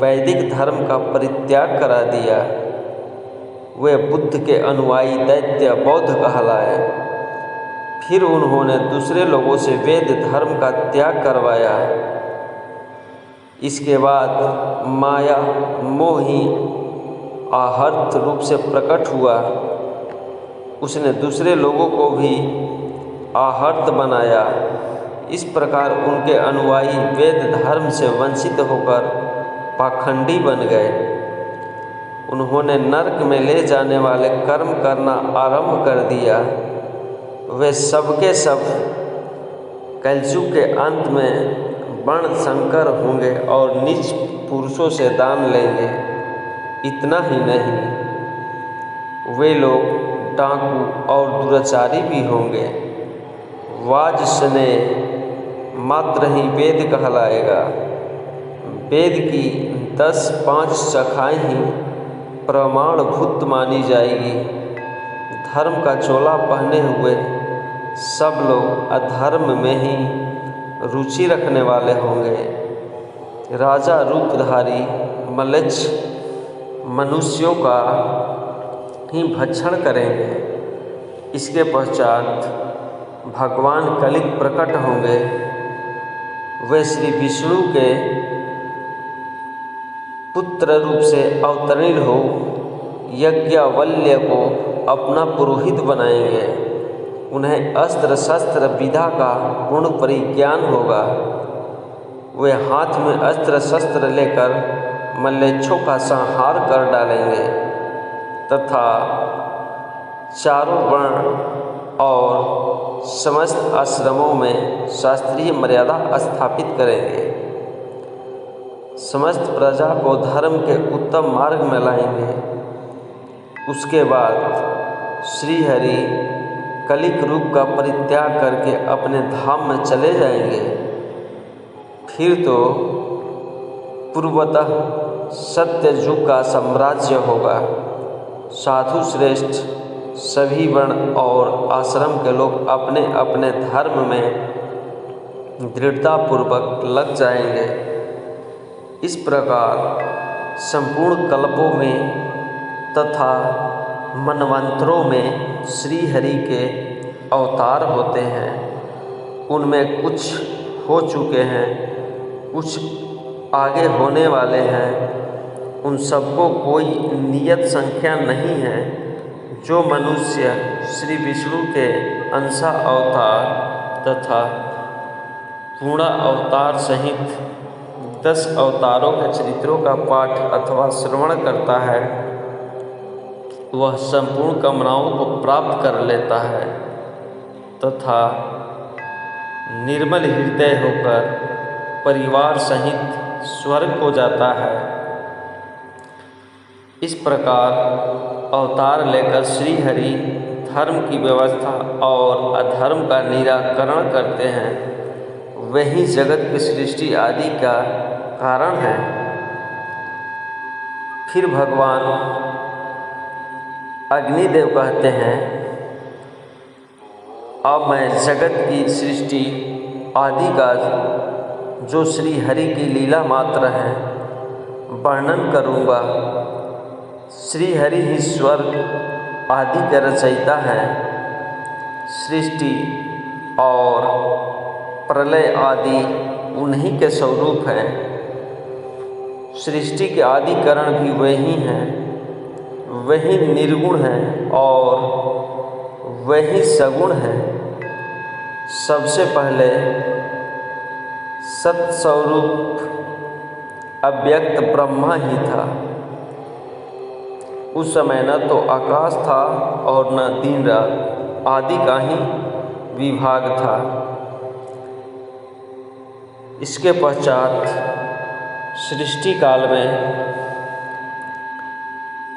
वैदिक धर्म का परित्याग करा दिया। वे बुद्ध के अनुयायी दैत्य बौद्ध कहलाए। फिर उन्होंने दूसरे लोगों से वेद धर्म का त्याग करवाया। इसके बाद माया मोही आहर्त रूप से प्रकट हुआ। उसने दूसरे लोगों को भी आहर्त बनाया। इस प्रकार उनके अनुयायी वेद धर्म से वंचित होकर पाखंडी बन गए। उन्होंने नरक में ले जाने वाले कर्म करना आरंभ कर दिया, वे सबके सब कलयुग के अंत में वर्ण संकर होंगे और नीच पुरुषों से दान लेंगे। इतना ही नहीं, वे लोग डाकू और दुराचारी भी होंगे। वाजसने मात्र ही वेद कहलाएगा। वेद की 10-5 शाखाएं ही प्रमाणभूत मानी जाएगी। धर्म का चोला पहने हुए सब लोग अधर्म में ही रुचि रखने वाले होंगे। राजा रूपधारी मलेच्छ मनुष्यों का ही भक्षण करेंगे। इसके पश्चात भगवान कलिक प्रकट होंगे। वे श्री विष्णु के पुत्र रूप से अवतरित हो यज्ञवल्क्य को अपना पुरोहित बनाएंगे। उन्हें अस्त्र शस्त्र विद्या का पूर्ण परिज्ञान होगा। वे हाथ में अस्त्र शस्त्र लेकर मल्लेच्छों का संहार कर डालेंगे तथा चारों वर्ण और समस्त आश्रमों में शास्त्रीय मर्यादा स्थापित करेंगे। समस्त प्रजा को धर्म के उत्तम मार्ग में लाएंगे। उसके बाद श्री हरि कलिक रूप का परित्याग करके अपने धाम में चले जाएंगे। फिर तो पूर्वतः सत्य युग का साम्राज्य होगा। साधु श्रेष्ठ सभी वर्ण और आश्रम के लोग अपने अपने धर्म में दृढ़तापूर्वक लग जाएंगे। इस प्रकार संपूर्ण कल्पों में तथा मनवंतरों में श्री हरि के अवतार होते हैं। उनमें कुछ हो चुके हैं, कुछ आगे होने वाले हैं। उन सबको कोई नियत संख्या नहीं है। जो मनुष्य श्री विष्णु के अंशा अवतार तथा पूर्ण अवतार सहित 10 अवतारों के चरित्रों का पाठ अथवा श्रवण करता है, वह संपूर्ण कामनाओं को प्राप्त कर लेता है तथा निर्मल हृदय होकर परिवार सहित स्वर्ग को जाता है। इस प्रकार अवतार लेकर श्री हरि धर्म की व्यवस्था और अधर्म का निराकरण करते हैं। वही जगत की सृष्टि आदि का कारण है। फिर भगवान अग्निदेव कहते हैं, अब मैं जगत की सृष्टि आदि का जो श्री हरि की लीला मात्र है वर्णन करूँगा। श्री हरि ही स्वर्ग आदि के रचयिता हैं। सृष्टि और प्रलय आदि उन्हीं के स्वरूप हैं। सृष्टि के आदि कारण भी वही हैं। वही निर्गुण हैं और वही सगुण हैं। सबसे पहले सत्स्वरूप अव्यक्त ब्रह्मा ही था। उस समय न तो आकाश था और न दिन रात आदि का ही विभाग था। इसके पश्चात सृष्टि काल में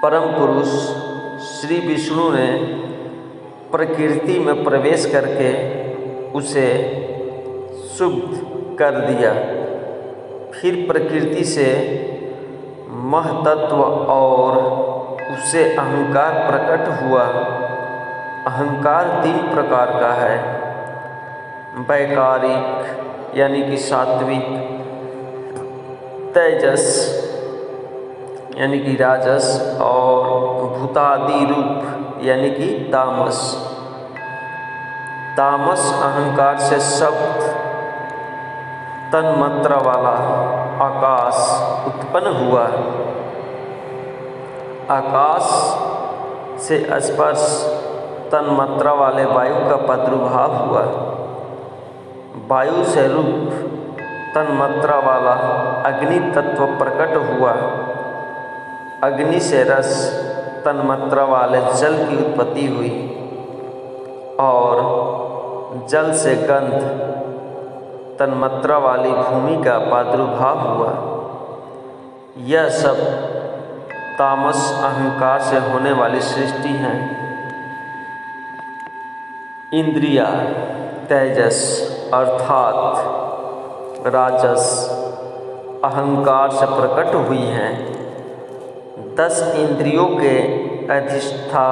परम पुरुष श्री विष्णु ने प्रकृति में प्रवेश करके उसे शुद्ध कर दिया। फिर प्रकृति से महतत्व और उससे अहंकार प्रकट हुआ। अहंकार 3 प्रकार का है, वैकारिक यानी कि सात्विक, तेजस यानी कि राजस और भूतादि रूप यानी कि तामस। तामस अहंकार से शब्द तन्मात्रा वाला आकाश उत्पन्न हुआ। आकाश से स्पर्श तन्मात्रा वाले वायु का प्रादुर्भाव हुआ। वायु से रूप तन्मात्रा वाला अग्नि तत्व प्रकट हुआ। अग्नि से रस तन्मात्रा वाले जल की उत्पत्ति हुई और जल से गंध तन्मात्रा वाली भूमि का प्रादुर्भाव हुआ। यह सब तामस अहंकार से होने वाली सृष्टि है। इंद्रिया तेजस अर्थात राजस अहंकार से प्रकट हुई हैं। 10 इंद्रियों के अधिष्ठा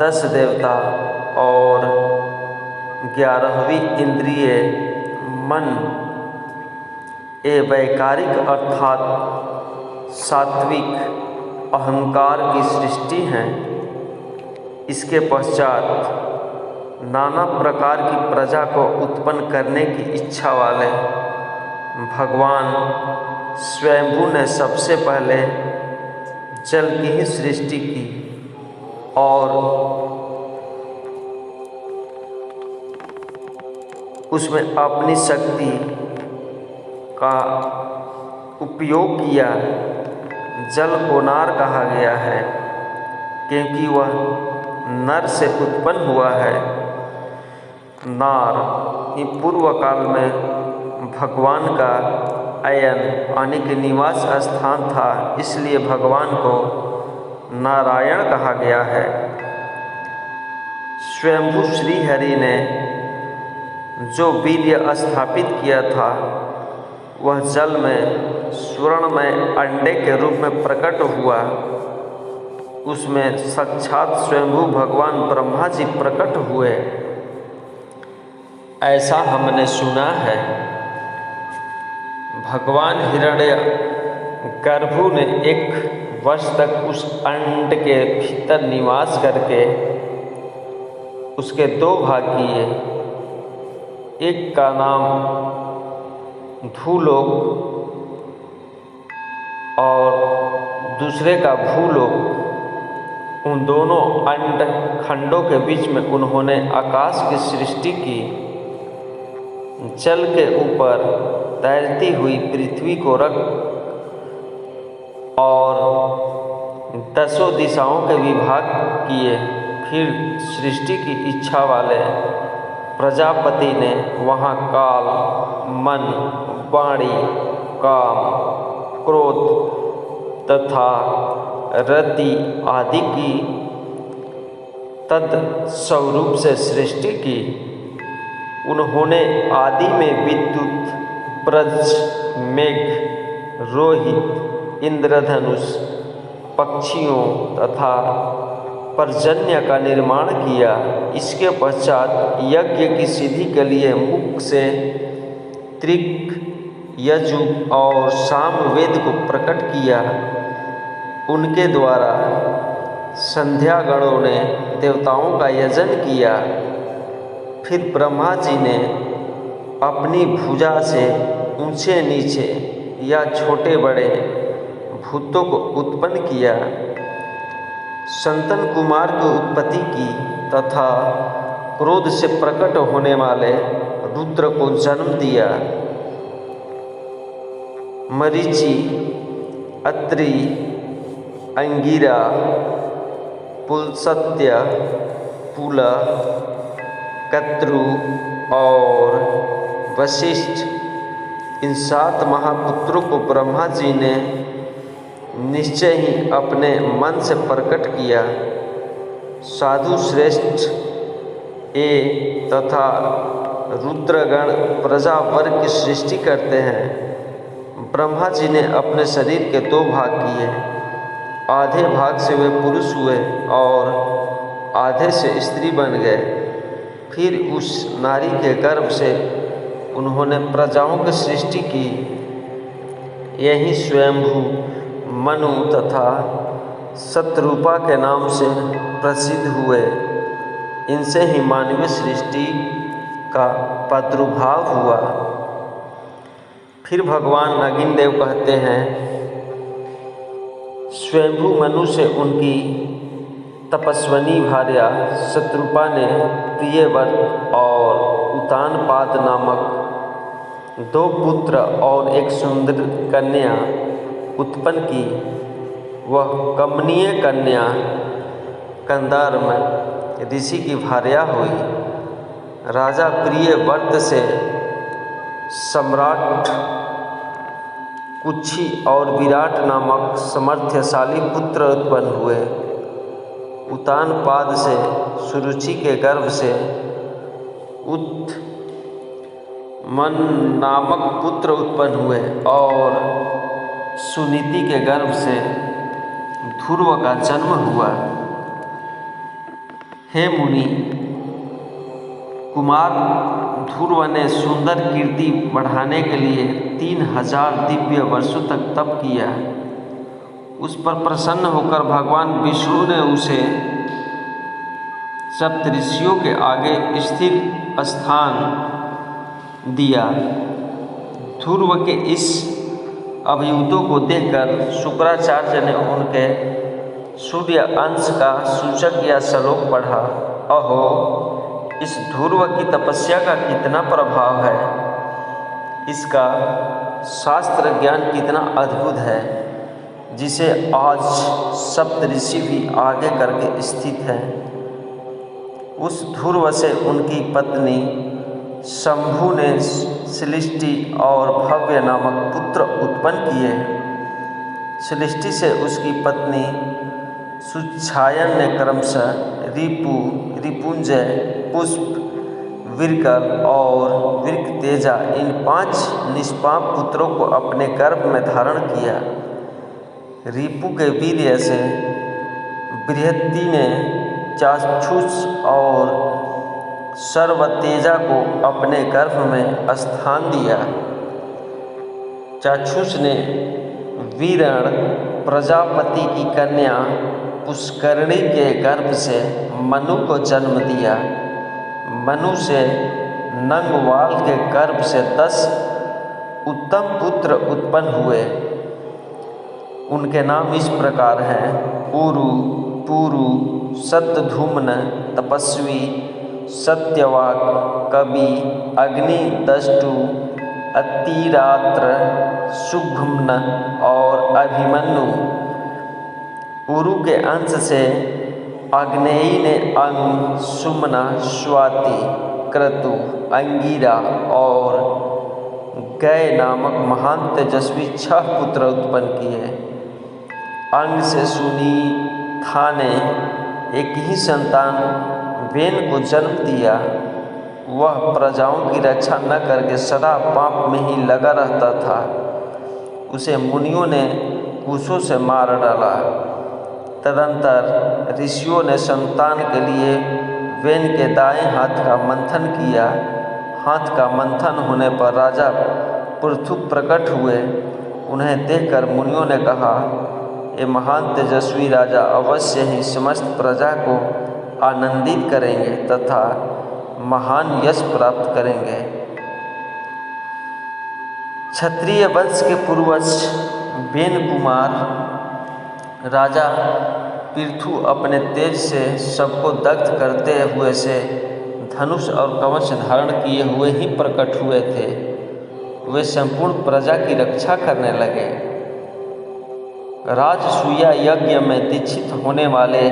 10 देवता और 11वीं इंद्रिय मन वैकारिक अर्थात सात्विक अहंकार की सृष्टि हैं। इसके पश्चात नाना प्रकार की प्रजा को उत्पन्न करने की इच्छा वाले भगवान स्वयंभू ने सबसे पहले जल की ही सृष्टि की और उसमें अपनी शक्ति का उपयोग किया। जल को नार कहा गया है क्योंकि वह नर से उत्पन्न हुआ है। नार ही पूर्व काल में भगवान का अयन यानी कि निवास स्थान था, इसलिए भगवान को नारायण कहा गया है। स्वयंभू श्री हरि ने जो वीर्य स्थापित किया था वह जल में स्वर्णमय अंडे के रूप में प्रकट हुआ। उसमें साक्षात स्वयंभू भगवान ब्रह्मा जी प्रकट हुए, ऐसा हमने सुना है। भगवान हिरण्य गर्भु ने 1 वर्ष तक उस अंड के भीतर निवास करके उसके 2 भाग किए। एक का नाम धूलोक और दूसरे का भूलोक। उन दोनों अंड खंडों के बीच में उन्होंने आकाश की सृष्टि की। जल के ऊपर तैरती हुई पृथ्वी को रख और 10 दिशाओं के विभाग किए। फिर सृष्टि की इच्छा वाले प्रजापति ने वहाँ काल, मन, वाणी, काम, क्रोध तथा रति आदि की तत्स्वरूप से सृष्टि की। उन्होंने आदि में विद्युत, ब्रज, मेघ, रोहित, इंद्रधनुष, पक्षियों तथा पर्जन्य का निर्माण किया। इसके पश्चात यज्ञ की सिद्धि के लिए मुख से त्रिक, यजुः और साम वेद को प्रकट किया। उनके द्वारा संध्यागणों ने देवताओं का यजन किया। फिर ब्रह्मा जी ने अपनी भुजा से ऊंचे नीचे या छोटे बड़े भूतों को उत्पन्न किया। संतन कुमार की उत्पत्ति की तथा क्रोध से प्रकट होने वाले रुद्र को जन्म दिया। मरीचि, अत्रि, अंगिरा, पुलस्त्य, पुल, कत्रु और वशिष्ठ, इन 7 महापुत्रों को ब्रह्मा जी ने निश्चय ही अपने मन से प्रकट किया। साधु श्रेष्ठ तथा रुद्रगण प्रजा वर्ग की सृष्टि करते हैं। ब्रह्मा जी ने अपने शरीर के 2 भाग किए। आधे भाग से वे पुरुष हुए और आधे से स्त्री बन गए। फिर उस नारी के गर्भ से उन्होंने प्रजाओं की सृष्टि की। यही स्वयंभू मनु तथा शतरूपा के नाम से प्रसिद्ध हुए। इनसे ही मानवीय सृष्टि का प्रादुर्भाव हुआ। फिर भगवान नगिनदेव कहते हैं, स्वयंभू मनु से उनकी तपस्विनी भार्या शतरूपा ने प्रियव्रत और उतानपाद नामक 2 पुत्र और एक सुंदर कन्या उत्पन्न की। वह कमनीय कन्या कंदर्म ऋषि की भार्या हुई। राजा प्रियव्रत से सम्राट कुक्षी और विराट नामक सामर्थ्यशाली पुत्र उत्पन्न हुए। उत्तानपाद से सुरुचि के गर्भ से उत्तमन नामक पुत्र उत्पन्न हुए और सुनीति के गर्भ से ध्रुव का जन्म हुआ। हे मुनि, कुमार ध्रुव ने सुंदर कीर्ति बढ़ाने के लिए 3000 दिव्य वर्षों तक तप किया। उस पर प्रसन्न होकर भगवान विष्णु ने उसे सप्तऋषियों के आगे स्थिर स्थान दिया। ध्रुव के इस अभियुक्तों को देखकर शुक्राचार्य ने उनके सूर्य अंश का सूचक या श्लोक पढ़ा। अहो, इस ध्रुव की तपस्या का कितना प्रभाव है, इसका शास्त्र ज्ञान कितना अद्भुत है, जिसे आज सप्तऋषि भी आगे करके स्थित है। उस ध्रुव से उनकी पत्नी शंभु ने सृष्टि और भव्य नामक पुत्र उत्पन्न किए। सृष्टि से उसकी पत्नी सुच्छायन ने क्रमशः रिपु, रिपुंजय, पुष्प, विरकल और विरक्तेजा इन 5 निष्पाप पुत्रों को अपने गर्भ में धारण किया। रिपु के वीर्य से बृहति ने चाक्षुष और सर्वतेजा को अपने गर्भ में स्थान दिया। चाक्षुष ने वीरण प्रजापति की कन्या पुष्करणी के गर्भ से मनु को जन्म दिया। मनु से नंगवाल के गर्भ से 10 उत्तम पुत्र उत्पन्न हुए। उनके नाम इस प्रकार हैं: उरु, पुरु, सत्यधूम्न, तपस्वी, सत्यवाक, कवि, अग्नि, दष्टु, अतिरात्र, सुघ्मन और अभिमन्यु। उरु के अंश से आग्नेयी ने अंग, सुमना, स्वाति, क्रतु, अंगिरा और गय नामक महान तेजस्वी 6 पुत्र उत्पन्न किए। अंग से सुनी था ने एक ही संतान वेन को जन्म दिया। वह प्रजाओं की रक्षा न करके सदा पाप में ही लगा रहता था। उसे मुनियों ने कुशों से मार डाला। तदंतर ऋषियों ने संतान के लिए वेन के दाएं हाथ का मंथन किया। हाथ का मंथन होने पर राजा पृथु प्रकट हुए। उन्हें देखकर मुनियों ने कहा, ये महान तेजस्वी राजा अवश्य ही समस्त प्रजा को आनंदित करेंगे तथा महान यश प्राप्त करेंगे। क्षत्रिय वंश के पूर्वज वेन कुमार राजा पृथु अपने तेज से सबको दग्ध करते हुए से धनुष और कवच धारण किए हुए ही प्रकट हुए थे। वे संपूर्ण प्रजा की रक्षा करने लगे। राजसूया यज्ञ में दीक्षित होने वाले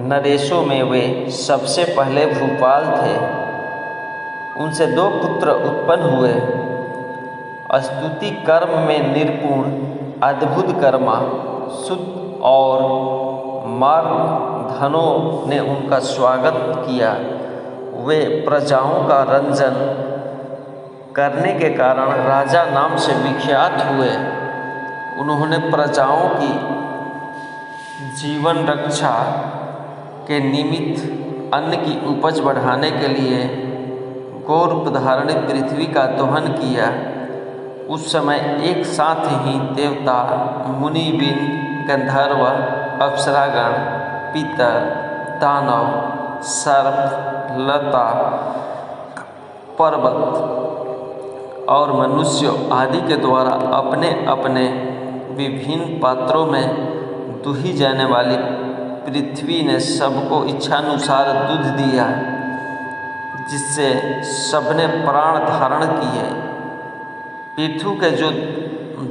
नरेशों में वे सबसे पहले भूपाल थे। उनसे 2 पुत्र उत्पन्न हुए। स्तुति कर्म में निपुण अद्भुत कर्मा शुद्ध और मार्गधनों ने उनका स्वागत किया। वे प्रजाओं का रंजन करने के कारण राजा नाम से विख्यात हुए। उन्होंने प्रजाओं की जीवन रक्षा के निमित्त अन्न की उपज बढ़ाने के लिए गौरव धारणित पृथ्वी का दोहन किया। उस समय एक साथ ही देवता, मुनिबिन, गंधर्व, अप्सरागण, पितर, दानव, सर्प, लता, पर्वत और मनुष्य आदि के द्वारा अपने अपने विभिन्न पात्रों में दुही जाने वाली पृथ्वी ने सबको इच्छानुसार दूध दिया, जिससे सबने प्राण धारण किए। पृथु के जो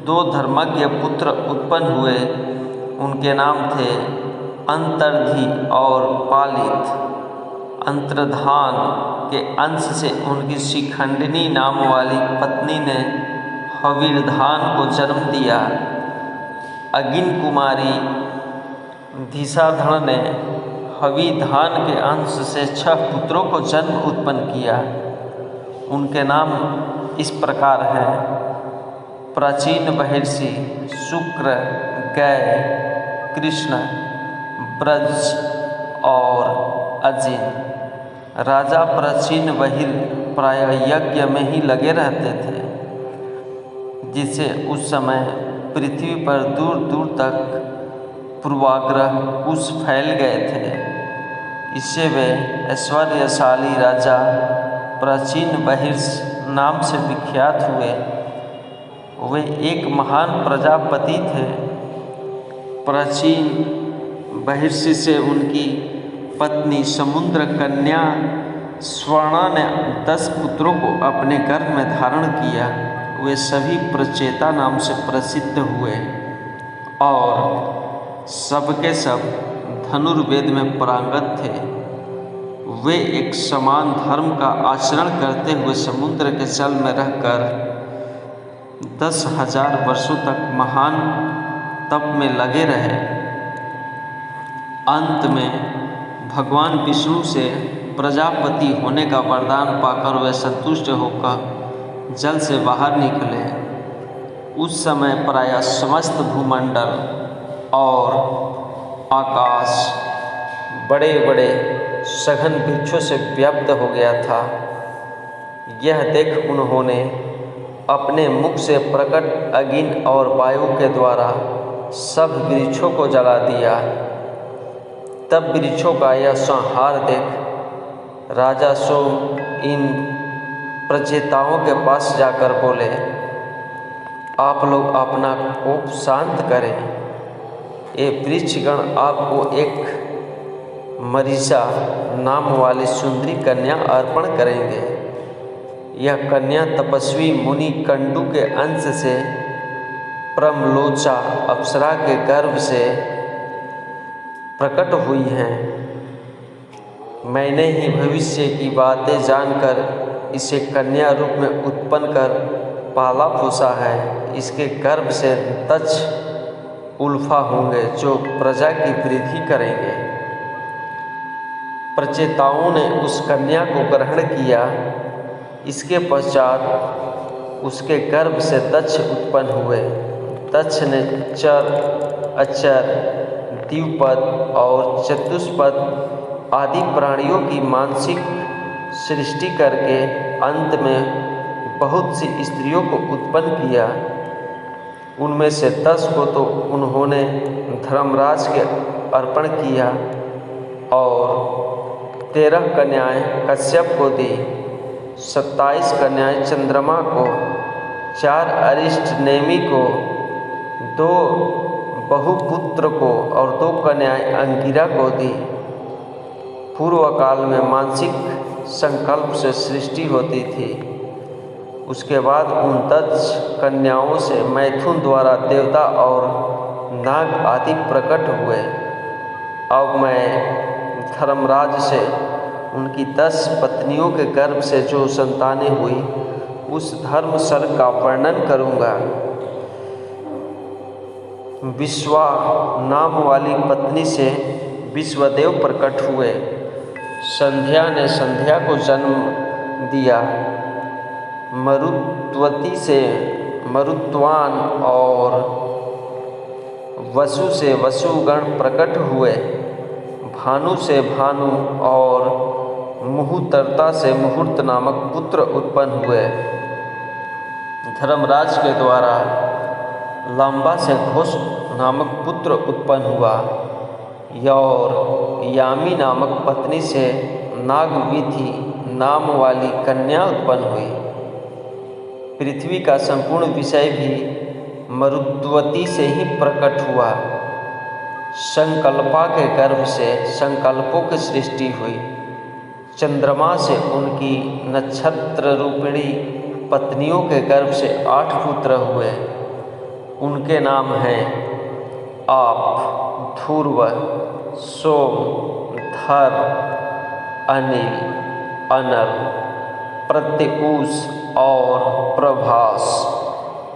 2 धर्मज्ञ पुत्र उत्पन्न हुए, उनके नाम थे अंतर्धि और पालित। अंतर्धान के अंश से उनकी शिखंडिनी नाम वाली पत्नी ने हविर्धान को जन्म दिया। अगिन कुमारी धिसाधन ने हविधान के अंश से 6 पुत्रों को जन्म उत्पन्न किया। उनके नाम इस प्रकार हैं: प्राचीन महर्षि, शुक्र, गय, कृष्ण, ब्रज और अजिन। राजा प्राचीन बहिर प्रायः यज्ञ में ही लगे रहते थे, जिससे उस समय पृथ्वी पर दूर दूर तक पूर्वाग्रह कुश फैल गए थे। इससे वे ऐश्वर्यशाली राजा प्राचीन बहिर्ष नाम से विख्यात हुए। वे एक महान प्रजापति थे। प्राचीन बहिर्ष से उनकी पत्नी समुद्र कन्या स्वर्णा ने 10 पुत्रों को अपने गर्भ में धारण किया। वे सभी प्रचेता नाम से प्रसिद्ध हुए और सबके सब धनुर्वेद में पारंगत थे। वे एक समान धर्म का आचरण करते हुए समुद्र के जल में रहकर 10,000 वर्षों तक महान तप में लगे रहे। अंत में भगवान विष्णु से प्रजापति होने का वरदान पाकर वे संतुष्ट होकर जल से बाहर निकले। उस समय प्रायः समस्त भूमंडल और आकाश बड़े बड़े सघन वृक्षों से व्याप्त हो गया था। यह देख उन्होंने अपने मुख से प्रकट अग्नि और वायु के द्वारा सब वृक्षों को जला दिया। तब वृक्षों का यह संहार देख राजा सोम इन प्रचेताओं के पास जाकर बोले, आप लोग अपना कोप शांत करें। ये वृक्षगण आपको एक मरीचा नाम वाली सुंदरी कन्या अर्पण करेंगे। यह कन्या तपस्वी मुनि कंडू के अंश से प्रमलोचा अप्सरा के गर्भ से प्रकट हुई हैं। मैंने ही भविष्य की बातें जानकर इसे कन्या रूप में उत्पन्न कर पाला पोसा है। इसके गर्भ से दक्ष उल्फा होंगे जो प्रजा की वृद्धि करेंगे। प्रचेताओं ने उस कन्या को ग्रहण किया। इसके पश्चात उसके गर्भ से दक्ष उत्पन्न हुए। दक्ष ने चर, अचर, द्विपद और चतुष्पद आदि प्राणियों की मानसिक सृष्टि करके अंत में बहुत सी स्त्रियों को उत्पन्न किया। उनमें से 10 को तो उन्होंने धर्मराज के अर्पण किया और 13 कन्याएं कश्यप को दी, 27 कन्याएं चंद्रमा को, 4 अरिष्ट नेमि को, 2 बहुपुत्र को और 2 कन्याएं अंगिरा को दी। पूर्व काल में मानसिक संकल्प से सृष्टि होती थी। उसके बाद उन 10 कन्याओं से मैथुन द्वारा देवता और नाग आदि प्रकट हुए। अब मैं धर्मराज से उनकी 10 पत्नियों के गर्भ से जो संतानें हुई उस धर्म सर्ग का वर्णन करूँगा। विश्वा नाम वाली पत्नी से विश्वदेव प्रकट हुए। संध्या ने संध्या को जन्म दिया। मरुत्वती से मरुत्वान और वसु से वसुगण प्रकट हुए। भानु से भानु और मुहूर्ता से मुहूर्त नामक पुत्र उत्पन्न हुए। धर्मराज के द्वारा लांबा से घोष नामक पुत्र उत्पन्न हुआ। और यामी नामक पत्नी से नागविधि नाम वाली कन्या उत्पन्न हुई। पृथ्वी का संपूर्ण विषय भी मरुद्वती से ही प्रकट हुआ। संकल्पा के गर्भ से संकल्पों की सृष्टि हुई। चंद्रमा से उनकी नक्षत्र रूपिणी पत्नियों के गर्भ से 8 पुत्र हुए। उनके नाम हैं आप, ध्रुव, सोम, धर, अनिल, अनल, प्रत्युष और प्रभास,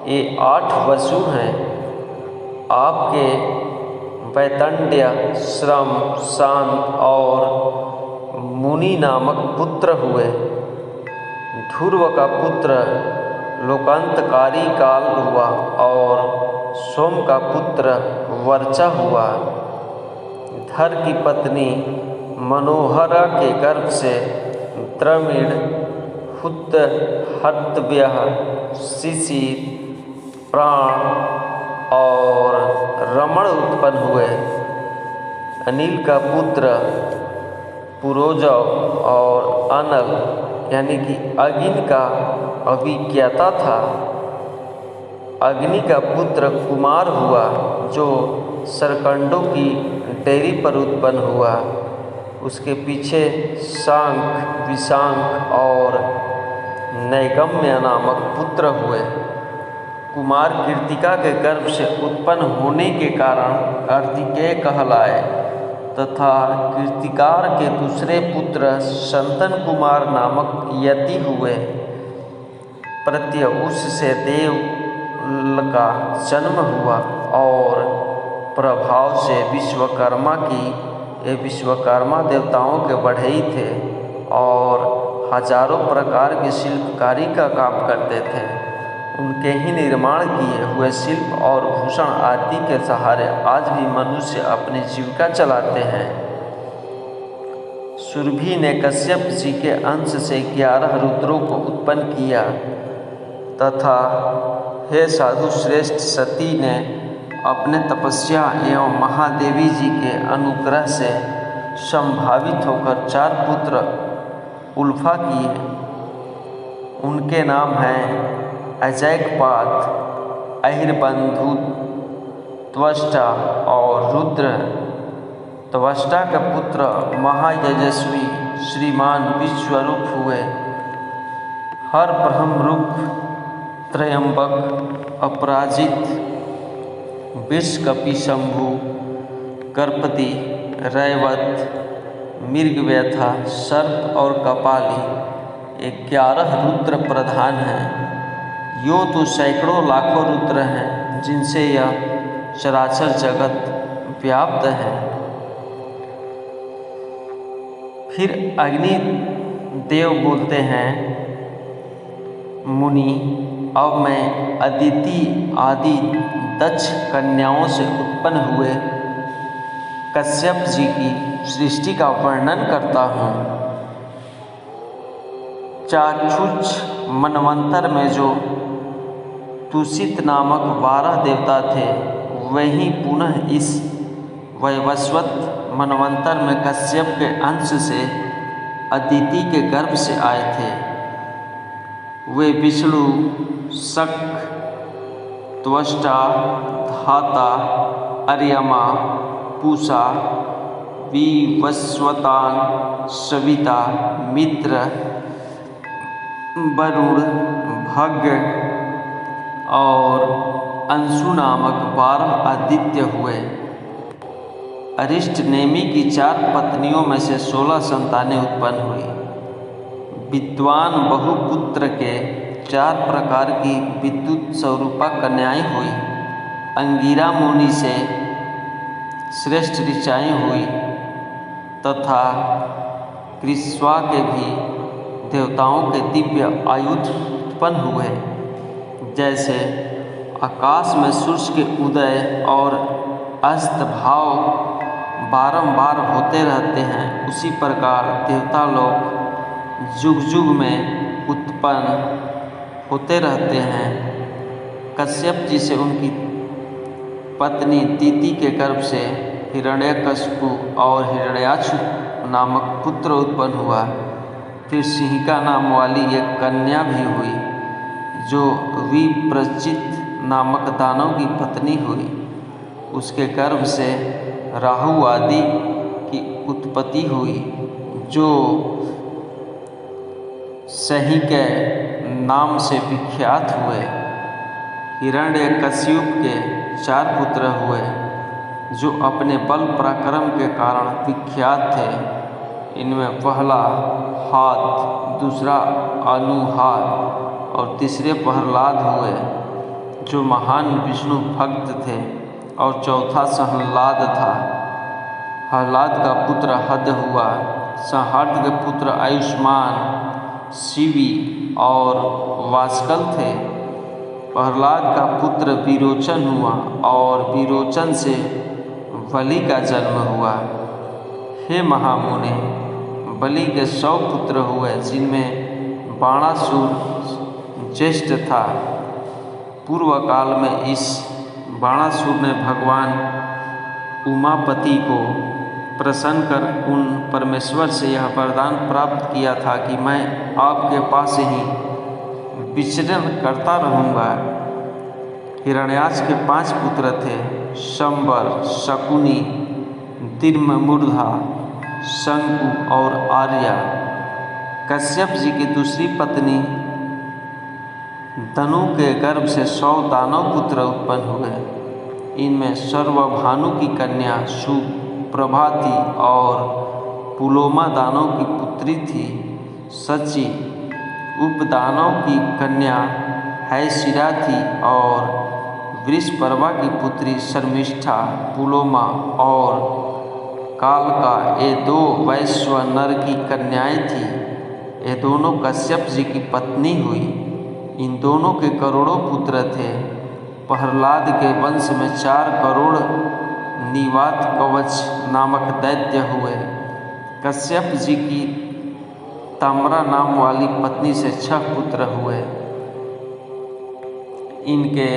ये 8 वसु हैं। आपके वैतंड्य, श्रम, शांत और मुनि नामक पुत्र हुए। ध्रुव का पुत्र लोकांतकारी काल हुआ और सोम का पुत्र वर्चा हुआ। धर की पत्नी मनोहरा के गर्भ से द्रविड़, हुत, हर्तव्य, शिशिर, प्राण और रमण उत्पन्न हुए। अनिल का पुत्र पुरोजव और अनल यानी कि अग्नि का अभिज्ञाता था। अग्नि का पुत्र कुमार हुआ जो सरकंडों की डेयरी पर उत्पन्न हुआ। उसके पीछे शांख, विशांख और नैगम्य नामक पुत्र हुए। कुमार कृतिका के गर्भ से उत्पन्न होने के कारण कार्तिकेय कहलाए तथा कृतिकार के दूसरे पुत्र संतन कुमार नामक यति हुए। प्रत्युष से देव का जन्म हुआ और प्रभाव से विश्वकर्मा की, ये विश्वकर्मा देवताओं के बढ़ई थे और हजारों प्रकार के शिल्पकारी का काम करते थे। उनके ही निर्माण किए हुए शिल्प और भूषण आदि के सहारे आज भी मनुष्य अपनी जीविका चलाते हैं। सुरभि ने कश्यप जी के अंश से 11 रुद्रों को उत्पन्न किया तथा हे साधु श्रेष्ठ, सती ने अपने तपस्या एवं महादेवी जी के अनुग्रह से संभावित होकर 4 पुत्र उल्फा किए। उनके नाम हैं अजैकपात, अहिरबंधु, त्वष्टा और रुद्र। त्वष्टा के पुत्र महायजस्वी श्रीमान विश्वरूप हुए। हर ब्रह्मरूप, त्रयंबक, अपराजित, विषकपि, शंभु, कर्पति, रैवत, मृगव्यथा, सर्प और कपाली 11 रुद्र प्रधान हैं। यो तो सैकड़ों लाखों रुद्र हैं जिनसे यह चराचर जगत व्याप्त है। फिर अग्नि देव बोलते हैं, मुनि, अब मैं अदिति आदि दक्ष कन्याओं से उत्पन्न हुए कश्यप जी की सृष्टि का वर्णन करता हूँ। चाक्षुष मनवंतर में जो तुषित नामक 12 देवता थे, वही पुनः इस वैवस्वत मनवंतर में कश्यप के अंश से अदिति के गर्भ से आए थे। वे विष्णु, शक, त्वष्टा, धाता, अर्यमा, पूषा, विवस्वतान, सविता, मित्र, वरुण, भग और अंशु नामक 12 आदित्य हुए। अरिष्ट नेमि की 4 पत्नियों में से 16 संतानें उत्पन्न हुई। विद्वान बहुपुत्र के 4 प्रकार की विद्युत स्वरूपा कन्याएं हुई। अंगिरा मुनि से श्रेष्ठ ऋचाएँ हुई तथा कृष्वा के भी देवताओं के दिव्य आयुध उत्पन्न हुए। जैसे आकाश में सूर्य के उदय और अस्त भाव बारंबार होते रहते हैं, उसी प्रकार देवता लोग युग युग में उत्पन्न होते रहते हैं। कश्यप जी से उनकी पत्नी दीति के गर्भ से हिरण्यकशिपु और हिरण्याक्ष नामक पुत्र उत्पन्न हुआ। फिर सिंहिका नाम वाली एक कन्या भी हुई जो विप्रचित नामक दानव की पत्नी हुई। उसके गर्भ से राहु आदि की उत्पत्ति हुई जो सहिके नाम से विख्यात हुए। हिरण्यकशिपु के 4 पुत्र हुए। जो अपने बल पराक्रम के कारण विख्यात थे। इनमें पहला हाथ, दूसरा अनुहार और तीसरे प्रहलाद हुए, जो महान विष्णु भक्त थे, और चौथा संहलाद था। प्रहलाद का पुत्र हद हुआ। संहर्द के पुत्र आयुष्मान, शिवी और वास्कल थे। प्रहलाद का पुत्र विरोचन हुआ और विरोचन से बलि का जन्म हुआ। हे महामुने, बलि के 100 पुत्र हुए, जिनमें बाणासुर ज्येष्ठ था। पूर्व काल में इस बाणासुर ने भगवान उमापति को प्रसन्न कर उन परमेश्वर से यह वरदान प्राप्त किया था कि मैं आपके पास ही विचरण करता रहूँगा। हिरण्याक्ष के 5 पुत्र थे, शंबर, शकुनी, दिर्ममूर्धा, शंकु और आर्या। कश्यप जी की दूसरी पत्नी तनु के गर्भ से 100 दानव पुत्र उत्पन्न हुए। इनमें सर्वभानु की कन्या सुप्रभा थी और पुलोमा दानव की पुत्री थी सची। उपदानव की कन्या हैशिरा थी और वृषपर्वा की पुत्री शर्मिष्ठा, पुलोमा और कालका, ये 2 वैश्वानर की कन्याएं थीं। ये दोनों कश्यप जी की पत्नी हुई। इन दोनों के करोड़ों पुत्र थे। प्रहलाद के वंश में 4 करोड़ निवात कवच नामक दैत्य हुए। कश्यप जी की ताम्रा नाम वाली पत्नी से 6 पुत्र हुए। इनके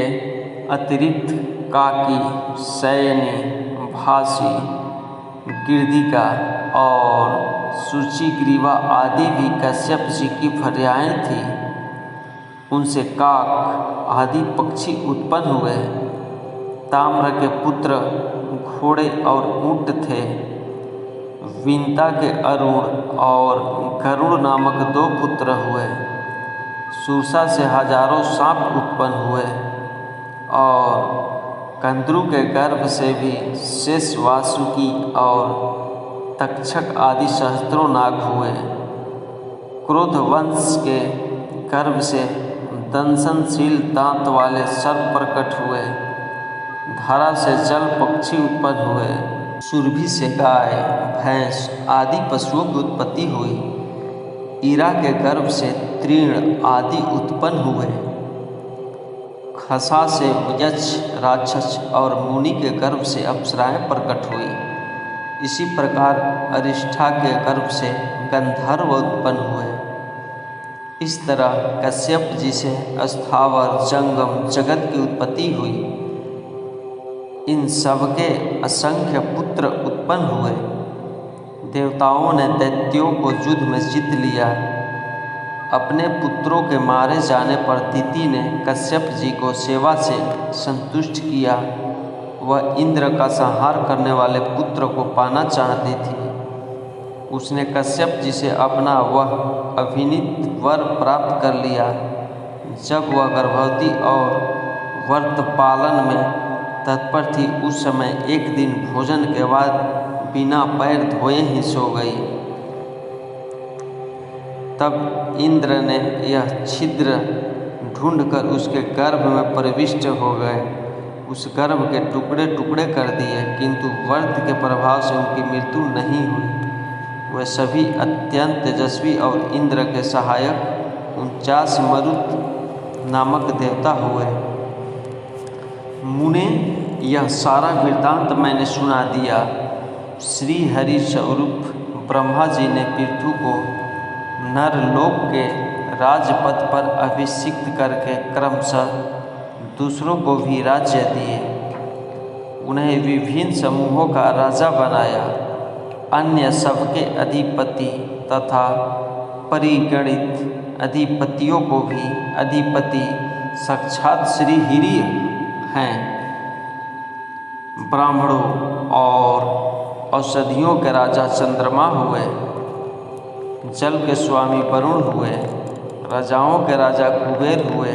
अतिरिक्त काकी, शयनी, भासी, गिर्दिका और सूचिग्रीवा आदि भी कश्यप जी की भार्याएं थीं। उनसे काक आदि पक्षी उत्पन्न हुए। ताम्र के पुत्र घोड़े और ऊंट थे। विंता के अरुण और गरुड़ नामक 2 पुत्र हुए। सूसा से हजारों सांप उत्पन्न हुए और कंद्रु के गर्भ से भी शेष, वासुकी और तक्षक आदि सहस्त्रों नाग हुए। क्रोध वंश के गर्भ से दंशनशील दांत वाले सर्प प्रकट हुए। धारा से जल पक्षी उत्पन्न हुए। सुरभि से गाय, भैंस आदि पशुओं की उत्पत्ति हुई। ईरा के गर्भ से तृण आदि उत्पन्न हुए। खसा से यक्ष, राक्षस और मुनि के गर्भ से अप्सराएं प्रकट हुई। इसी प्रकार अरिष्ठा के गर्भ से गंधर्व उत्पन्न हुए। इस तरह कश्यप जी से स्थावर जंगम जगत की उत्पत्ति हुई। इन सबके असंख्य पुत्र उत्पन्न हुए। देवताओं ने दैत्यों को युद्ध में जीत लिया। अपने पुत्रों के मारे जाने पर दिति ने कश्यप जी को सेवा से संतुष्ट किया। वह इंद्र का संहार करने वाले पुत्र को पाना चाहती थी। उसने कश्यप जी से अपना वह अभिनीत वर प्राप्त कर लिया। जब वह गर्भवती और व्रत पालन में तत्पर थी, उस समय एक दिन भोजन के बाद बिना पैर धोए ही सो गई। तब इंद्र ने यह छिद्र ढूंढकर उसके गर्भ में प्रविष्ट हो गए। उस गर्भ के टुकड़े टुकड़े कर दिए, किंतु व्रत के प्रभाव से उनकी मृत्यु नहीं हुई। वे सभी अत्यंत तेजस्वी और इंद्र के सहायक 49 मरुत नामक देवता हुए। मुने, यह सारा वृत्तांत मैंने सुना दिया। श्री हरि स्वरूप ब्रह्मा जी ने पृथु को नरलोक के राजपद पर अभिषिक्त करके क्रमशः दूसरों को भी राज्य दिए। उन्हें विभिन्न समूहों का राजा बनाया। अन्य सबके अधिपति तथा परिगणित अधिपतियों को भी अधिपति साक्षात श्री हरि हैं। ब्राह्मणों और औषधियों के राजा चंद्रमा हुए। जल के स्वामी वरुण हुए। राजाओं के राजा कुबेर हुए।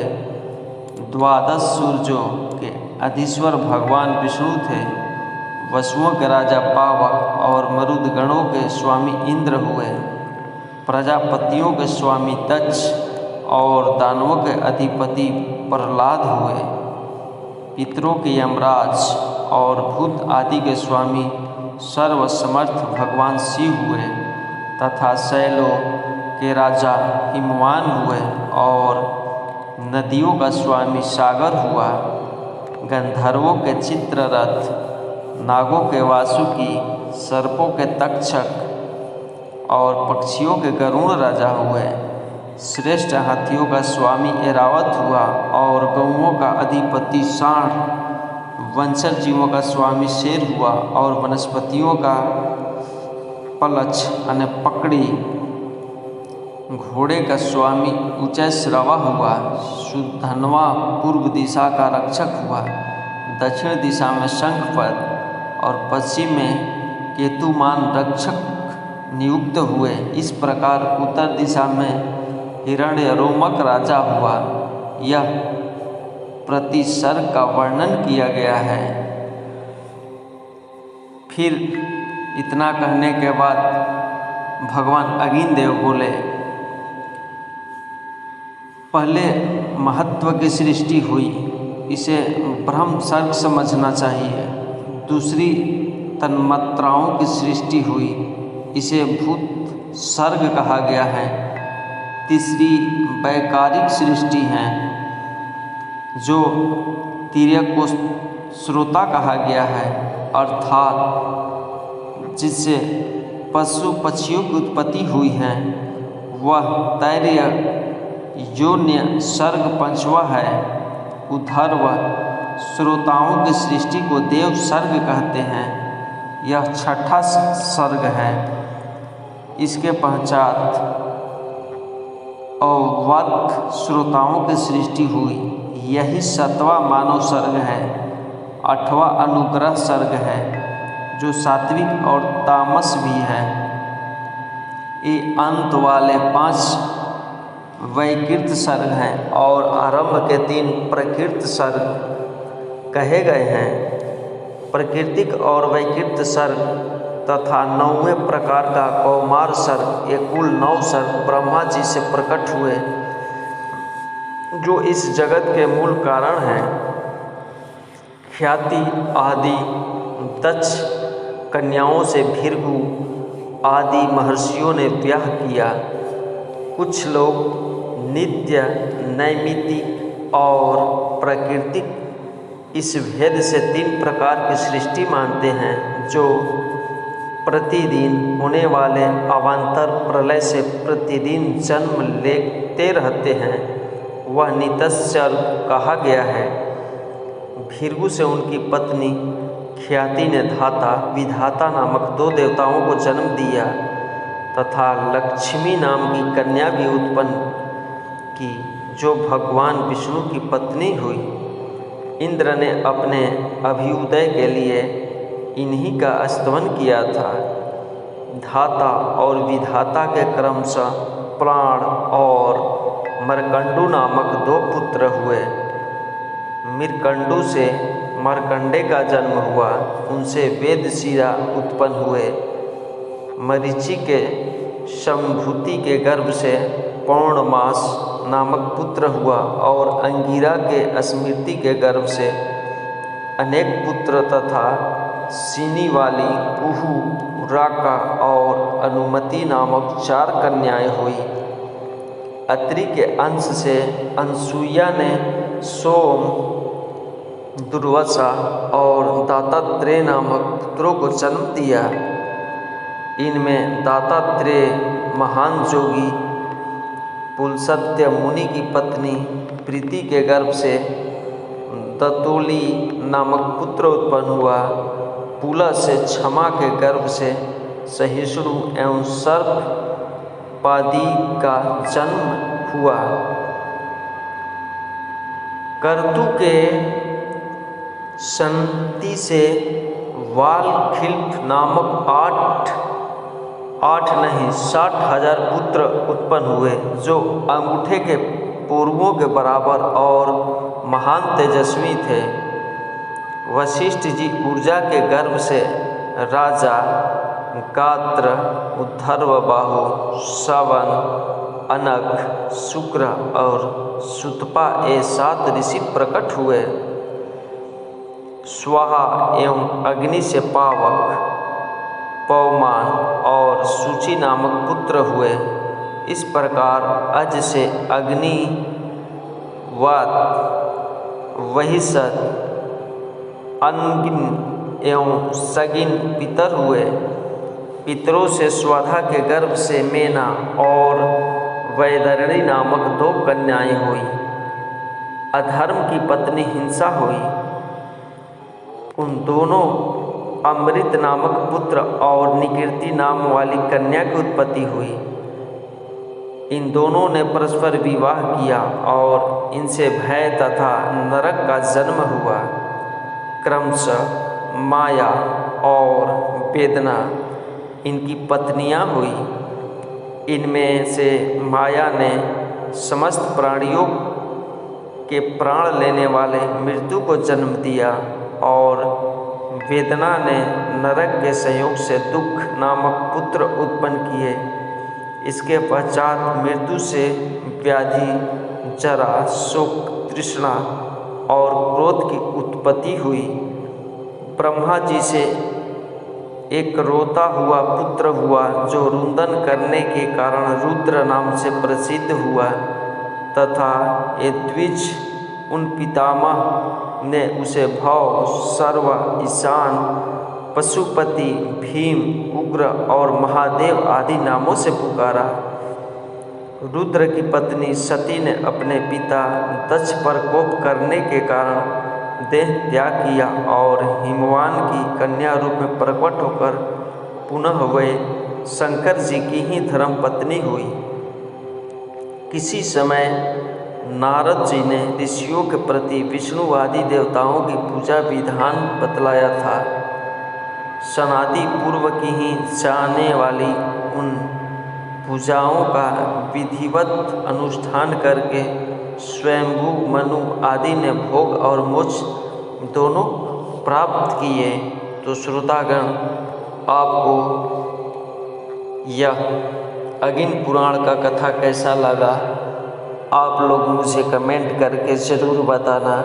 12 सूर्यों के अधीश्वर भगवान विष्णु थे। वसुओं के राजा पावक और मरुदगणों के स्वामी इंद्र हुए। प्रजापतियों के स्वामी दक्ष और दानवों के अधिपति प्रहलाद हुए। पितरों के यमराज और भूत आदि के स्वामी सर्वसमर्थ भगवान शिव हुए तथा शैलों के राजा हिमवान हुए और नदियों का स्वामी सागर हुआ। गंधर्वों के चित्ररथ, नागों के वासुकी, सर्पों के तक्षक और पक्षियों के गरुड़ राजा हुए। श्रेष्ठ हाथियों का स्वामी ऐरावत हुआ और गौओं का अधिपति सांड, वंशज जीवों का स्वामी शेर हुआ और वनस्पतियों का पलच अने पकड़ी, घोड़े का स्वामी उच्चैश्रवा हुआ। सुधन्वा पूर्व दिशा का रक्षक हुआ। दक्षिण दिशा में शंखपद और पश्चिम में केतुमान रक्षक नियुक्त हुए। इस प्रकार उत्तर दिशा में हिरण्यरोमक राजा हुआ। यह प्रतिसर्ग का वर्णन किया गया है। फिर इतना कहने के बाद भगवान अग्निदेव बोले, पहले महत्व की सृष्टि हुई, इसे ब्रह्म सर्ग समझना चाहिए। दूसरी तन्मात्राओं की सृष्टि हुई, इसे भूत सर्ग कहा गया है। तीसरी वैकारिक सृष्टि है, जो तिर्यक को श्रोता कहा गया है, अर्थात जिससे पशु पक्षियों की उत्पत्ति हुई है, वह तैर्य योन्य सर्ग पंचवा है। उद्धर्व श्रोताओं की सृष्टि को देव सर्ग कहते हैं, यह छठा सर्ग है। इसके पश्चात औवत श्रोताओं की सृष्टि हुई, यही सातवां मानव सर्ग है। आठवां अनुग्रह सर्ग है, जो सात्विक और तामस भी है। ये अंत वाले 5 वैकृत सर्ग हैं और आरंभ के 3 प्रकृत सर्ग कहे गए हैं। प्राकृतिक और वैकृत सर्ग तथा 9वें प्रकार का कौमार सर्ग, ये कुल 9 सर्ग ब्रह्मा जी से प्रकट हुए, जो इस जगत के मूल कारण हैं। ख्याति आदि दक्ष कन्याओं से भृगु आदि महर्षियों ने ब्याह किया। कुछ लोग नित्य, नैमित्तिक और प्राकृतिक इस भेद से 3 प्रकार की सृष्टि मानते हैं, जो प्रतिदिन होने वाले अवान्तर प्रलय से प्रतिदिन जन्म लेते रहते हैं। वह नितस्सर्ग कहा गया है। भृगु से उनकी पत्नी ख्याति ने धाता, विधाता नामक 2 देवताओं को जन्म दिया तथा लक्ष्मी नाम की कन्या भी उत्पन्न की, जो भगवान विष्णु की पत्नी हुई। इंद्र ने अपने अभ्युदय के लिए इन्हीं का स्तवन किया था। धाता और विधाता के क्रमशः प्राण और मरकंडू नामक 2 पुत्र हुए। मृकंडू से मार्कंडे का जन्म हुआ, उनसे वेदशिरा उत्पन्न हुए। मरीचि के शंभूति के गर्भ से पौर्णमास नामक पुत्र हुआ और अंगिरा के स्मृति के गर्भ से अनेक पुत्र तथा सीनी वाली कुहू, राका और अनुमति नामक 4 कन्याएं हुई। अत्रि के अंश से अनसुईया ने सोम, दुर्वासा और दत्तात्रेय नामक पुत्रों को जन्म दिया। इनमें दत्तात्रेय महान योगी पुलस्त्य मुनि की पत्नी प्रीति के गर्भ से दतोली नामक पुत्र उत्पन्न हुआ। पुला से क्षमा के गर्भ से सहिष्णु एवं सर्पपादी का जन्म हुआ। कर्तु के संति से वालखिल्प नामक 60,000 पुत्र उत्पन्न हुए, जो अंगूठे के पूर्वों के बराबर और महान तेजस्वी थे। वशिष्ठ जी ऊर्जा के गर्भ से राजा गात्र, ऊर्ध्वबाहु, श्रवण, अनग, शुक्र और सुतपा ये 7 ऋषि प्रकट हुए। स्वाहा एवं अग्नि से पावक, पवमान और सूची नामक पुत्र हुए। इस प्रकार अज से अग्नि, वात, वहिषद, अनगिन एवं सगिन पितर हुए। पितरों से स्वधा के गर्भ से मेना और वैदरणी नामक 2 कन्याएं हुई। अधर्म की पत्नी हिंसा हुई। उन दोनों अमृत नामक पुत्र और निकृति नाम वाली कन्या की उत्पत्ति हुई। इन दोनों ने परस्पर विवाह किया और इनसे भय तथा नरक का जन्म हुआ। क्रमशः माया और वेदना इनकी पत्नियां हुई। इनमें से माया ने समस्त प्राणियों के प्राण लेने वाले मृत्यु को जन्म दिया और वेदना ने नरक के संयोग से दुख नामक पुत्र उत्पन्न किए। इसके पश्चात मृत्यु से व्याधि, जरा, शोक, तृष्णा और क्रोध की उत्पत्ति हुई। ब्रह्मा जी से एक रोता हुआ पुत्र हुआ जो रुदन करने के कारण रुद्र नाम से प्रसिद्ध हुआ तथा ये द्विज उन पितामह ने उसे भव, सर्व, ईशान, पशुपति, भीम, उग्र और महादेव आदि नामों से पुकारा। रुद्र की पत्नी सती ने अपने पिता दक्ष पर कोप करने के कारण देह त्याग किया और हिमवान की कन्या रूप में प्रकट होकर पुनः वे शंकर जी की ही धर्मपत्नी हुई। किसी समय नारद जी ने ऋषियों के प्रति विष्णु आदि देवताओं की पूजा विधान बतलाया था। सनादि पूर्व की ही जाने वाली उन पूजाओं का विधिवत अनुष्ठान करके स्वयंभू, मनु आदि ने भोग और मोक्ष दोनों प्राप्त किए। तो श्रोतागण, आपको यह अग्नि पुराण का कथा कैसा लगा आप लोग मुझे कमेंट करके ज़रूर बताना।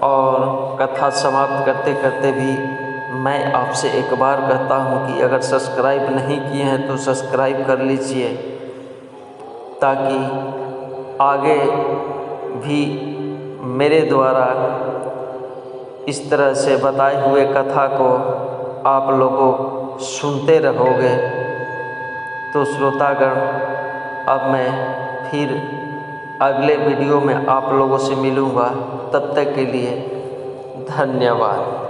और कथा समाप्त करते करते भी मैं आपसे एक बार कहता हूँ कि अगर सब्सक्राइब नहीं किए हैं तो सब्सक्राइब कर लीजिए ताकि आगे भी मेरे द्वारा इस तरह से बताए हुए कथा को आप लोगों सुनते रहोगे। तो श्रोतागण, अब मैं फिर अगले वीडियो में आप लोगों से मिलूँगा। तब तक के लिए धन्यवाद।